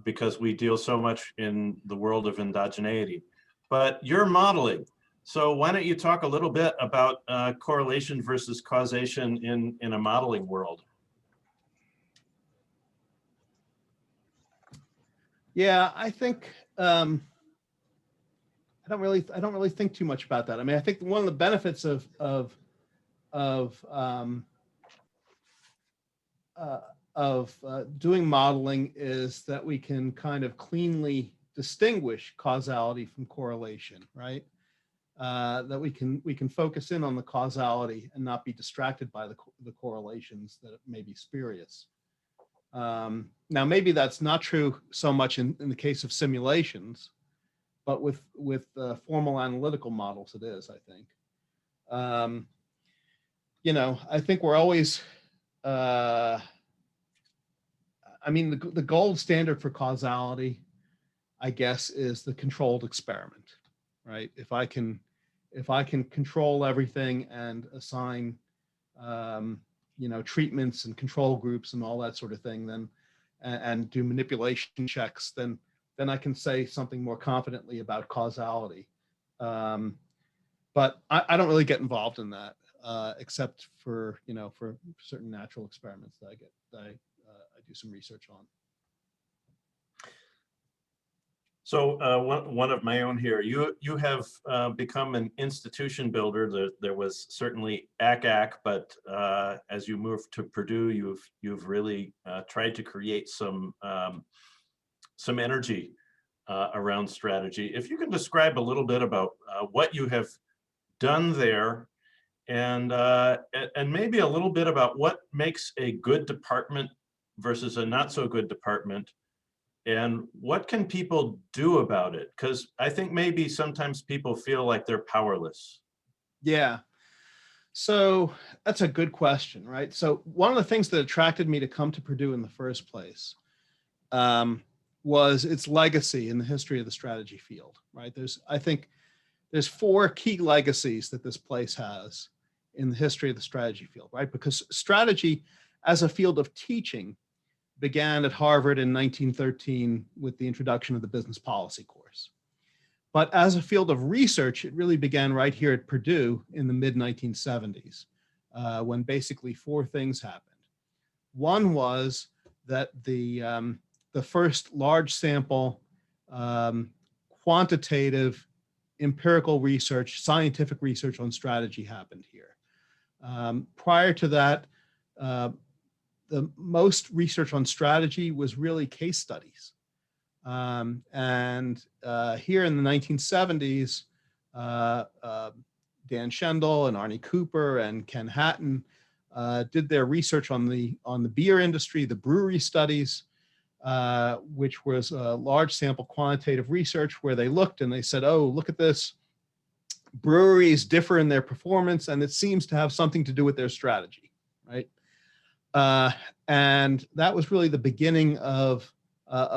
Because we deal so much in the world of endogeneity, but you're modeling. So why don't you talk a little bit about correlation versus causation in a modeling world? Yeah, I think I don't really think too much about that. I mean, I think one of the benefits of doing modeling is that we can kind of cleanly distinguish causality from correlation, right? That we can focus in on the causality and not be distracted by the correlations that may be spurious. Now, maybe that's not true so much in the case of simulations, but with formal analytical models, it is, I think. You know, I think we're always, I mean, the gold standard for causality, I guess, is the controlled experiment, right? If I can control everything and assign, you know, treatments and control groups and all that sort of thing, then and do manipulation checks, then I can say something more confidently about causality. But I don't really get involved in that, except for, you know, for certain natural experiments that I do some research on. So one of my own here, you have become an institution builder. There was certainly ACAC, but as you moved to Purdue, you've really tried to create some energy around strategy. If you can describe a little bit about what you have done there, and maybe a little bit about what makes a good department versus a not so good department. And what can people do about it? Because I think maybe sometimes people feel like they're powerless. Yeah. So that's a good question, right? So one of the things that attracted me to come to Purdue in the first place was its legacy in the history of the strategy field, right? I think there's 4 key legacies that this place has in the history of the strategy field, right? Because strategy as a field of teaching began at Harvard in 1913 with the introduction of the business policy course. But as a field of research, it really began right here at Purdue in the mid-1970s, when basically 4 things happened. One was that the first large sample quantitative empirical research, scientific research on strategy happened here. Prior to that, the most research on strategy was really case studies. And here in the 1970s, Dan Schendel and Arnie Cooper and Ken Hatton did their research on the beer industry, the brewery studies, which was a large sample quantitative research where they looked and they said, oh, look at this. Breweries differ in their performance and it seems to have something to do with their strategy, right? And that was really the beginning of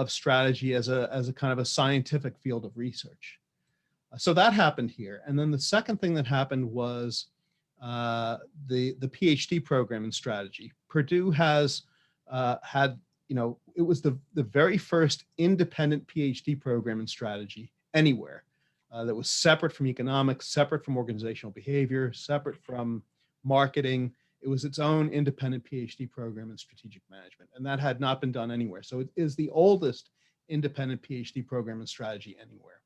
strategy as a kind of a scientific field of research. So that happened here. And then the second thing that happened was the PhD program in strategy. Purdue has had, it was the very first independent PhD program in strategy anywhere that was separate from economics, separate from organizational behavior, separate from marketing. It was its own independent PhD program in strategic management, and that had not been done anywhere. So it is the oldest independent PhD program in strategy anywhere.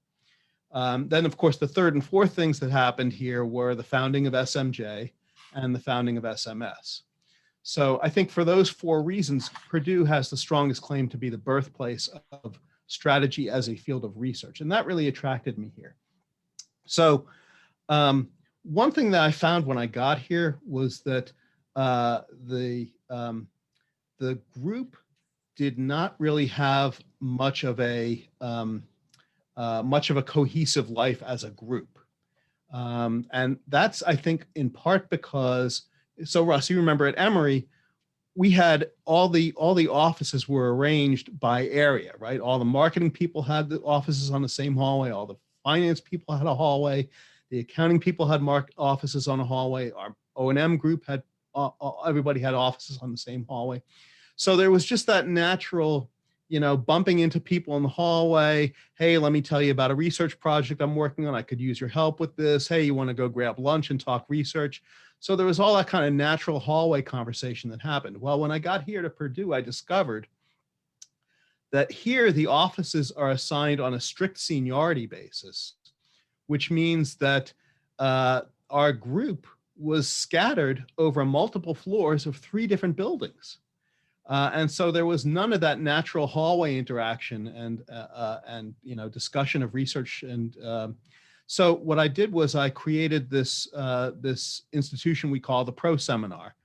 Then, of course, the third and fourth things that happened here were the founding of SMJ and the founding of SMS. So I think for those four reasons, Purdue has the strongest claim to be the birthplace of strategy as a field of research, and that really attracted me here. So one thing that I found when I got here was that the group did not really have much of a cohesive life as a group, and that's, I think, in part because. So Russ, you remember at Emory, we had all the offices were arranged by area, right? All the marketing people had the offices on the same hallway. All the finance people had a hallway. The accounting people had offices on a hallway. Our O&M group had, everybody had offices on the same hallway. So there was just that natural, bumping into people in the hallway. Hey, let me tell you about a research project I'm working on. I could use your help with this. Hey, you want to go grab lunch and talk research? So there was all that kind of natural hallway conversation that happened. Well, when I got here to Purdue, I discovered that here the offices are assigned on a strict seniority basis, which means that our group was scattered over multiple floors of 3 different buildings. And so there was none of that natural hallway interaction and discussion of research. And so what I did was I created this institution we call the Pro Seminar,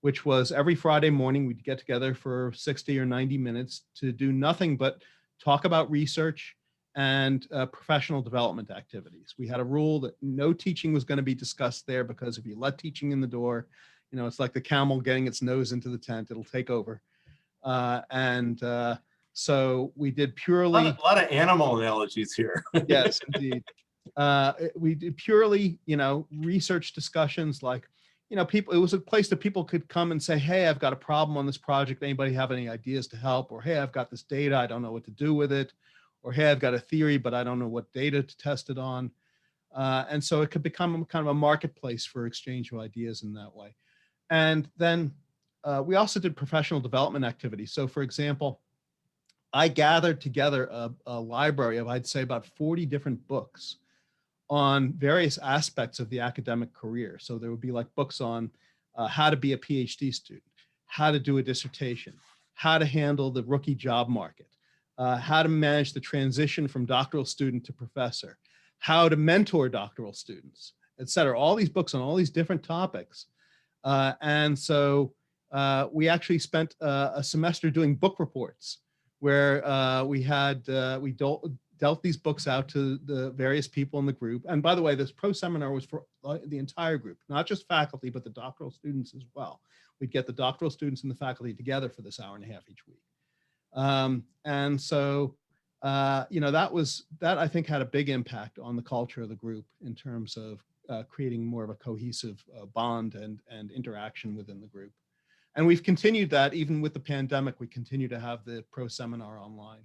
which was every Friday morning we'd get together for 60 or 90 minutes to do nothing but talk about research and professional development activities. We had a rule that no teaching was going to be discussed there, because if you let teaching in the door, it's like the camel getting its nose into the tent, it'll take over. So we did purely— A lot of animal analogies here. Yes, indeed. We did purely, research discussions, like, people, it was a place that people could come and say, hey, I've got a problem on this project. Anybody have any ideas to help? Or, hey, I've got this data, I don't know what to do with it. Or, hey, I've got a theory, but I don't know what data to test it on. And so it could become kind of a marketplace for exchange of ideas in that way. And then we also did professional development activities. So, for example, I gathered together a library of, I'd say, about 40 different books on various aspects of the academic career. So there would be like books on how to be a PhD student, how to do a dissertation, how to handle the rookie job market, how to manage the transition from doctoral student to professor, how to mentor doctoral students, et cetera. All these books on all these different topics. And so we actually spent a semester doing book reports where we dealt these books out to the various people in the group. And by the way, this Pro Seminar was for the entire group, not just faculty, but the doctoral students as well. We'd get the doctoral students and the faculty together for this hour and a half each week. And so, that I think had a big impact on the culture of the group in terms of creating more of a cohesive bond and interaction within the group. And we've continued that even with the pandemic. We continue to have the Pro Seminar online.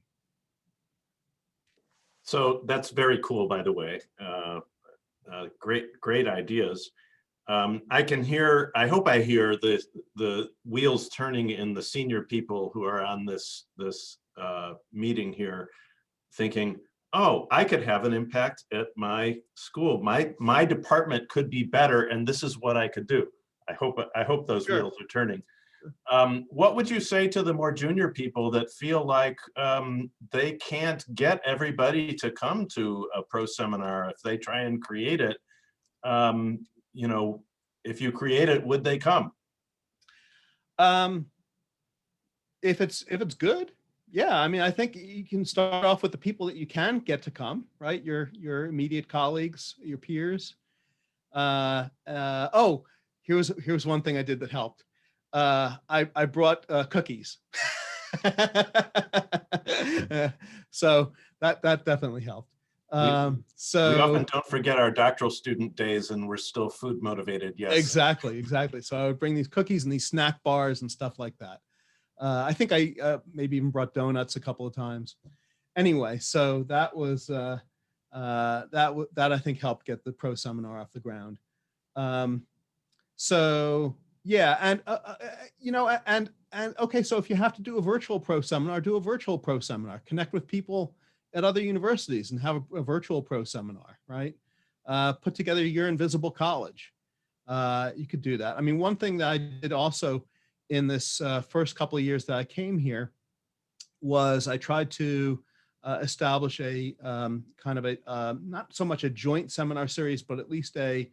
So that's very cool, by the way. Great ideas. I hope I hear the wheels turning in the senior people who are on this meeting here, thinking, oh, I could have an impact at my school. My department could be better, and this is what I could do. I hope those Sure. wheels are turning. What would you say to the more junior people that feel like they can't get everybody to come to a Pro Seminar if they try and create it? If you create it, would they come? If it's good, yeah. I mean, I think you can start off with the people that you can get to come, right? Your immediate colleagues, your peers. Here's one thing I did that helped. I brought cookies. So that definitely helped. We often don't forget our doctoral student days, and we're still food motivated. Yes, exactly. So I would bring these cookies and these snack bars and stuff like that. I think I maybe even brought donuts a couple of times. Anyway, so that was that I think helped get the pro seminar off the ground. So yeah, and you know, and okay, so if you have to do a virtual pro seminar, do a virtual pro seminar. Connect with people at other universities and have a virtual pro seminar, right? Put together your invisible college. You could do that. I mean, one thing that I did also in this first couple of years that I came here was I tried to establish a kind of a, not so much a joint seminar series, but at least a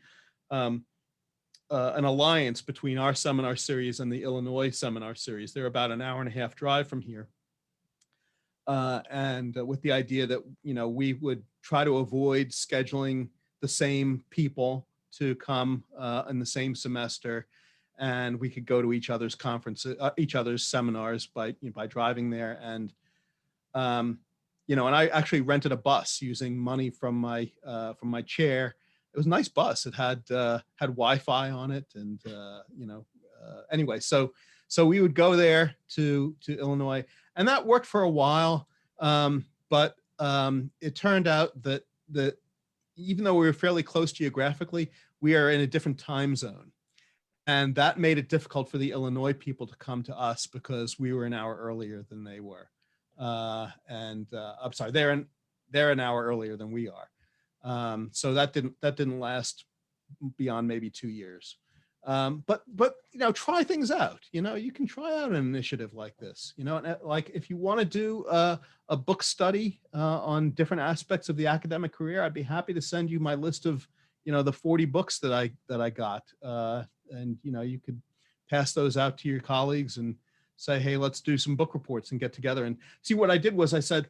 an alliance between our seminar series and the Illinois seminar series. They're about an hour and a half drive from here. And with the idea that, you know, we would try to avoid scheduling the same people to come in the same semester, and we could go to each other's conferences, each other's seminars by driving there. And you know, and I actually rented a bus using money from my chair. It was a nice bus. It had Wi-Fi on it, and you know, anyway, so we would go there to Illinois, and that worked for a while. But it turned out that even though we were fairly close geographically, we are in a different time zone. And that made it difficult for the Illinois people to come to us because we were an hour earlier than they were. I'm sorry, they're an hour earlier than we are. So that didn't last beyond maybe 2 years. But you know, try things out. You know, you can try out an initiative like this. You know, and like if you want to do a book study on different aspects of the academic career, I'd be happy to send you my list of, you know, the 40 books that I got, and you know, you could pass those out to your colleagues and say, hey, let's do some book reports and get together. And see, what I did was I said,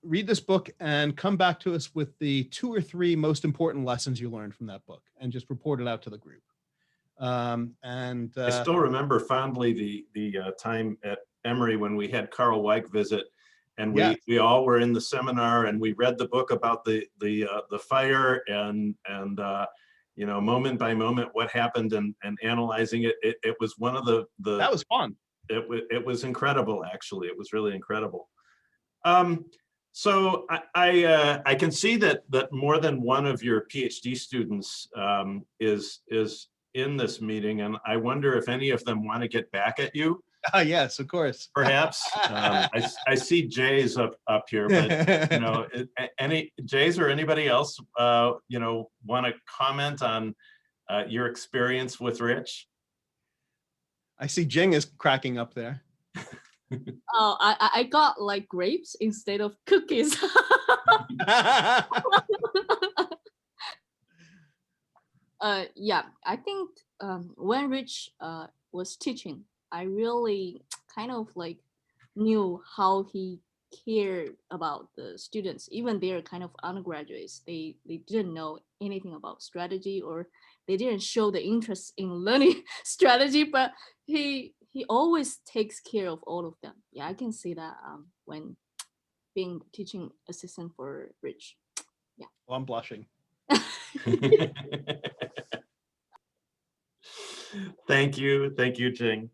read this book and come back to us with the 2 or 3 most important lessons you learned from that book, and just report it out to the group. I still remember fondly the time at Emory when we had Carl Weig visit, and we all were in the seminar, and we read the book about the fire and you know, moment by moment what happened, and analyzing it. It was one of the that was fun. It was incredible, actually. It was really incredible. So I can see that more than one of your PhD students is in this meeting, and I wonder if any of them want to get back at you. Yes, of course. Perhaps. I see Jay's up here, but you know, any Jay's or anybody else you know, want to comment on your experience with Rich? I see Jing is cracking up there. Oh, I got like grapes instead of cookies. Yeah, I think when Rich was teaching, I really kind of like knew how he cared about the students. Even they're kind of undergraduates, they didn't know anything about strategy, or they didn't show the interest in learning strategy, but he always takes care of all of them. Yeah, I can see that when being teaching assistant for Rich. Yeah. Well, I'm blushing. Thank you, Jing.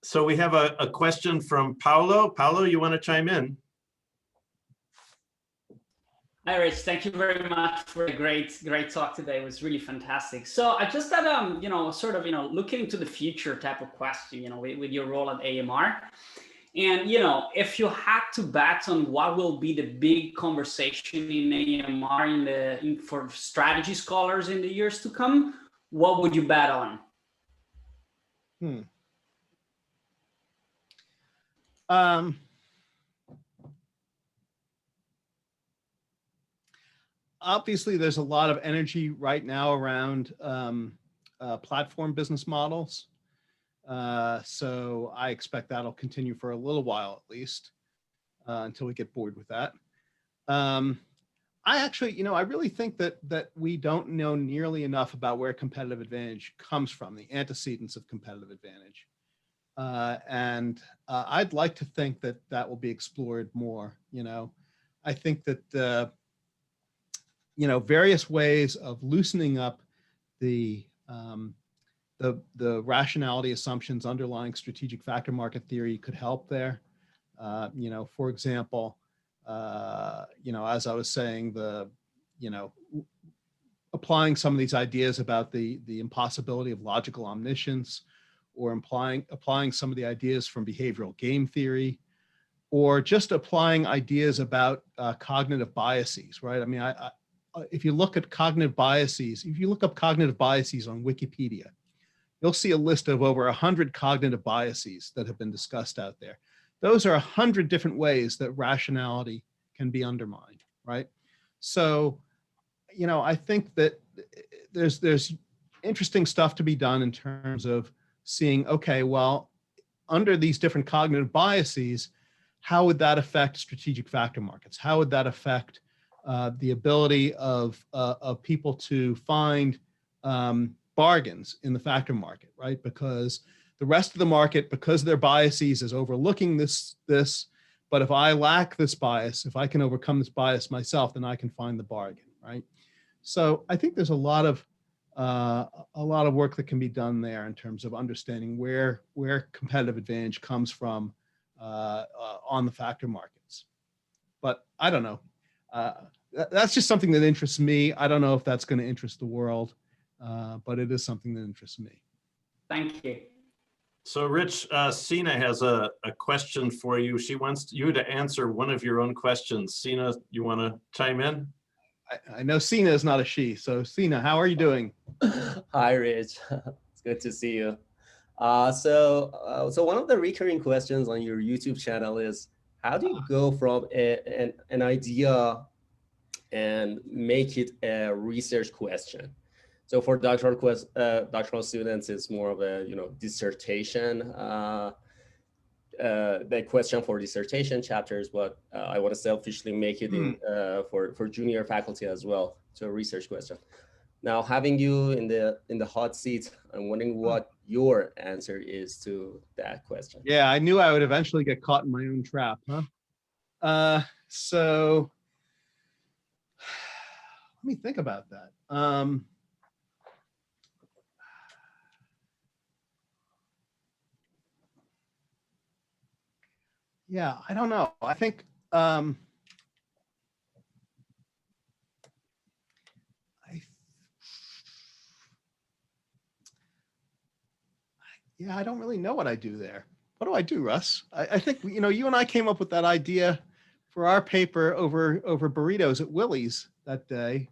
So we have a question from Paulo. Paulo, you want to chime in? Hi, Rich. Thank you very much for a great talk today. It was really fantastic. So I just had, you know, sort of, you know, looking into the future type of question, you know, with your role at AMR. And, you know, if you had to bet on what will be the big conversation in AMR for strategy scholars in the years to come, what would you bet on? Obviously, there's a lot of energy right now around platform business models. So I expect that'll continue for a little while at least, until we get bored with that. I actually, you know, I really think that we don't know nearly enough about where competitive advantage comes from, the antecedents of competitive advantage. I'd like to think that that will be explored more. You know, I think that, you know, various ways of loosening up the rationality assumptions underlying strategic factor market theory could help there. You know, for example, you know, as I was saying, you know, applying some of these ideas about the impossibility of logical omniscience, or applying some of the ideas from behavioral game theory, or just applying ideas about cognitive biases, right? I mean, if you look at cognitive biases, if you look up cognitive biases on Wikipedia, you'll see a list of over 100 cognitive biases that have been discussed out there. Those are 100 different ways that rationality can be undermined, right? So, you know, I think that there's interesting stuff to be done in terms of seeing, okay, well, under these different cognitive biases, how would that affect strategic factor markets? How would that affect the ability of people to find bargains in the factor market, right? Because the rest of the market, because of their biases, is overlooking this. But if I lack this bias, if I can overcome this bias myself, then I can find the bargain, right? So I think there's a lot of work that can be done there in terms of understanding where competitive advantage comes from on the factor markets. But I don't know. That's just something that interests me. I don't know if that's going to interest the world, but it is something that interests me. Thank you. So Rich, Sina has a question for you. She wants you to answer one of your own questions. Sina, you want to chime in? I know Sina is not a she. So Sina, how are you doing? Hi, Rich. It's good to see you. So one of the recurring questions on your YouTube channel is, how do you go from an idea and make it a research question? So for doctoral students, it's more of a dissertation, the question for dissertation chapters, but I want to selfishly make it for junior faculty as well, so a research question. Now, having you in the hot seat, I'm wondering what your answer is to that question. Yeah, I knew I would eventually get caught in my own trap, huh? So let me think about that. Yeah, I don't know. I think I don't really know what I do there. What do I do, Russ? I think, you and I came up with that idea for our paper over burritos at Willie's that day.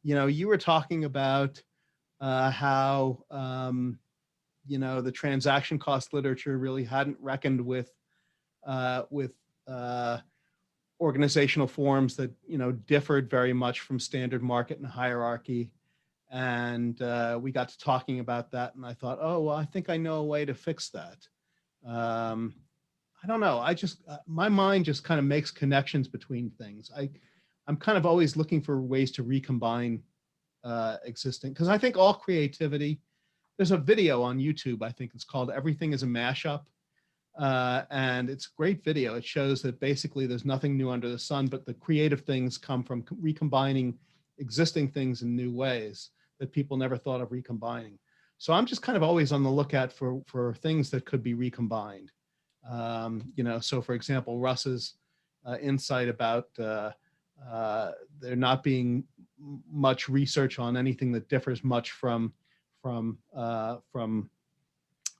You were talking about how, the transaction cost literature really hadn't reckoned with organizational forms that, differed very much from standard market and hierarchy. And we got to talking about that, and I thought, oh, well, I think I know a way to fix that. I don't know. My mind just kind of makes connections between things. I'm kind of always looking for ways to recombine existing, because I think all creativity, there's a video on YouTube, I think it's called Everything is a Mashup. And it's a great video. It shows that basically there's nothing new under the sun, but the creative things come from recombining existing things in new ways that people never thought of recombining. So I'm just kind of always on the lookout for things that could be recombined. So for example, Russ's insight about there not being much research on anything that differs much from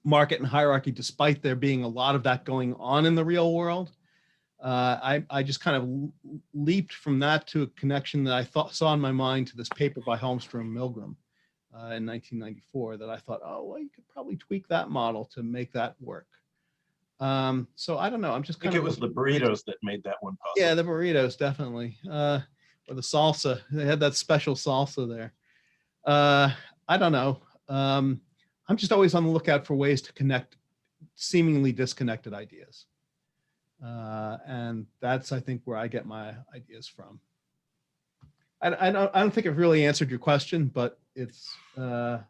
market and hierarchy, despite there being a lot of that going on in the real world. I just kind of leaped from that to a connection that I saw in my mind to this paper by Holmstrom Milgram in 1994 that I thought, oh, well, you could probably tweak that model to make that work. So I don't know. I'm just kind of. I think it was the burritos that made that one possible. Yeah, the burritos, definitely. Or the salsa. They had that special salsa there. I don't know. I'm just always on the lookout for ways to connect seemingly disconnected ideas. And that's, I think, where I get my ideas from. I don't think I've really answered your question, but it's. I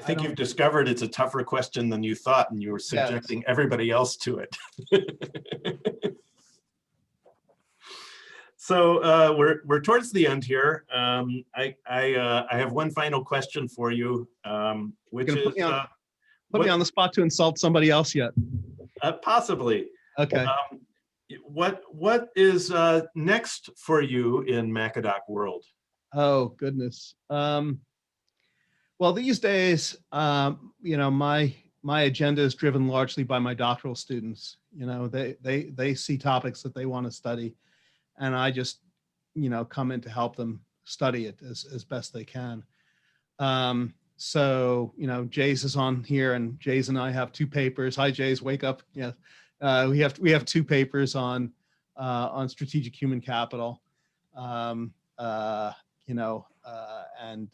think you've discovered it's a tougher question than you thought, and you were subjecting everybody else to it. So we're towards the end here. I have one final question for you, which is put me on the spot to insult somebody else yet? Possibly. Okay. What is next for you in Makadok world? Oh goodness. Well, these days, you know, my agenda is driven largely by my doctoral students. You know, they see topics that they want to study, and I just, you know, come in to help them study it as best they can. So, you know, Jays is on here, and Jays and I have 2 papers. Hi, Jays, wake up. Yeah, we have 2 papers on strategic human capital. You know, and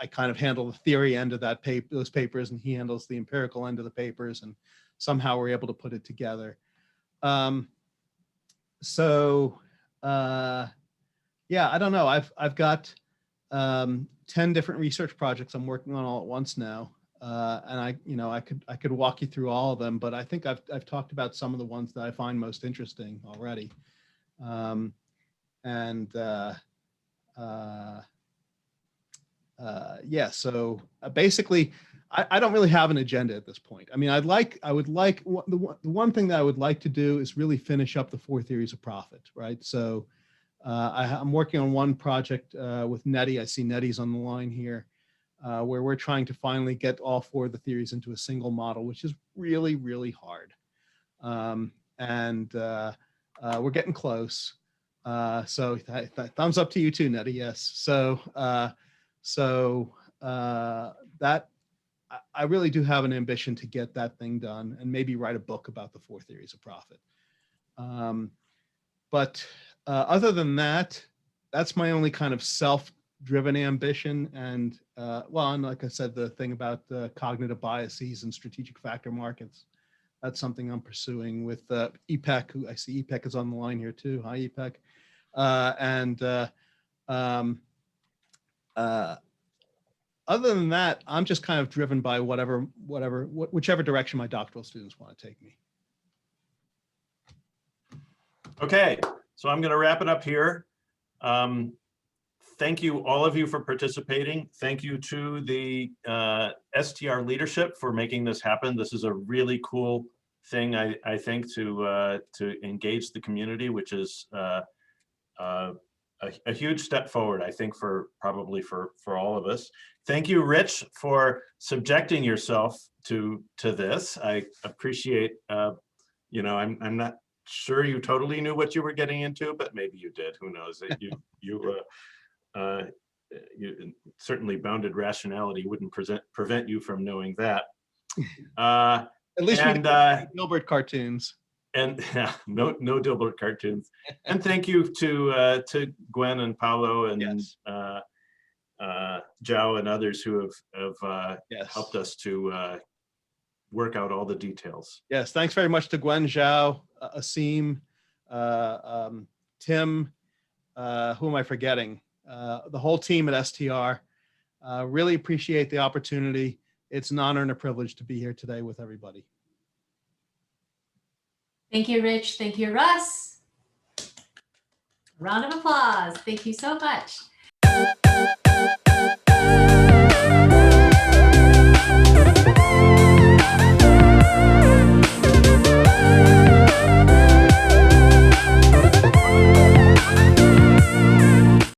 I kind of handle the theory end of that those papers, and he handles the empirical end of the papers, and somehow we're able to put it together. So yeah, I don't know. I've got 10 different research projects I'm working on all at once now, and I could walk you through all of them, but I think I've talked about some of the ones that I find most interesting already. Yeah, so basically, I don't really have an agenda at this point. I mean, the one thing that I would like to do is really finish up the 4 theories of profit, right? So I'm working on one project with Nettie. I see Nettie's on the line here, where we're trying to finally get all 4 of the theories into a single model, which is really, really hard. We're getting close. So thumbs up to you too, Nettie. Yes. So that I really do have an ambition to get that thing done and maybe write a book about the 4 theories of profit. But other than that, that's my only kind of self-driven ambition. And well, and like I said, the thing about cognitive biases and strategic factor markets, that's something I'm pursuing with EPEC, who I see EPEC is on the line here too. Hi, EPEC. Other than that, I'm just kind of driven by whichever direction my doctoral students want to take me. Okay, so I'm going to wrap it up here. Thank you, all of you, for participating. Thank you to the STR leadership for making this happen. This is a really cool thing, I think, to engage the community, which is a huge step forward, I think, probably for all of us. Thank you, Rich, for subjecting yourself to this. I appreciate, you know, I'm not sure you totally knew what you were getting into, but maybe you did. Who knows? You certainly bounded rationality wouldn't prevent you from knowing that. At least we didn't Gilbert cartoons. And yeah, no Dilbert cartoons. And thank you to Gwen and Paolo and yes. Zhao and others who have yes. helped us to work out all the details. Yes, thanks very much to Gwen, Zhao, Asim, Tim, who am I forgetting? The whole team at STR. Really appreciate the opportunity. It's an honor and a privilege to be here today with everybody. Thank you, Rich. Thank you, Russ. Round of applause. Thank you so much.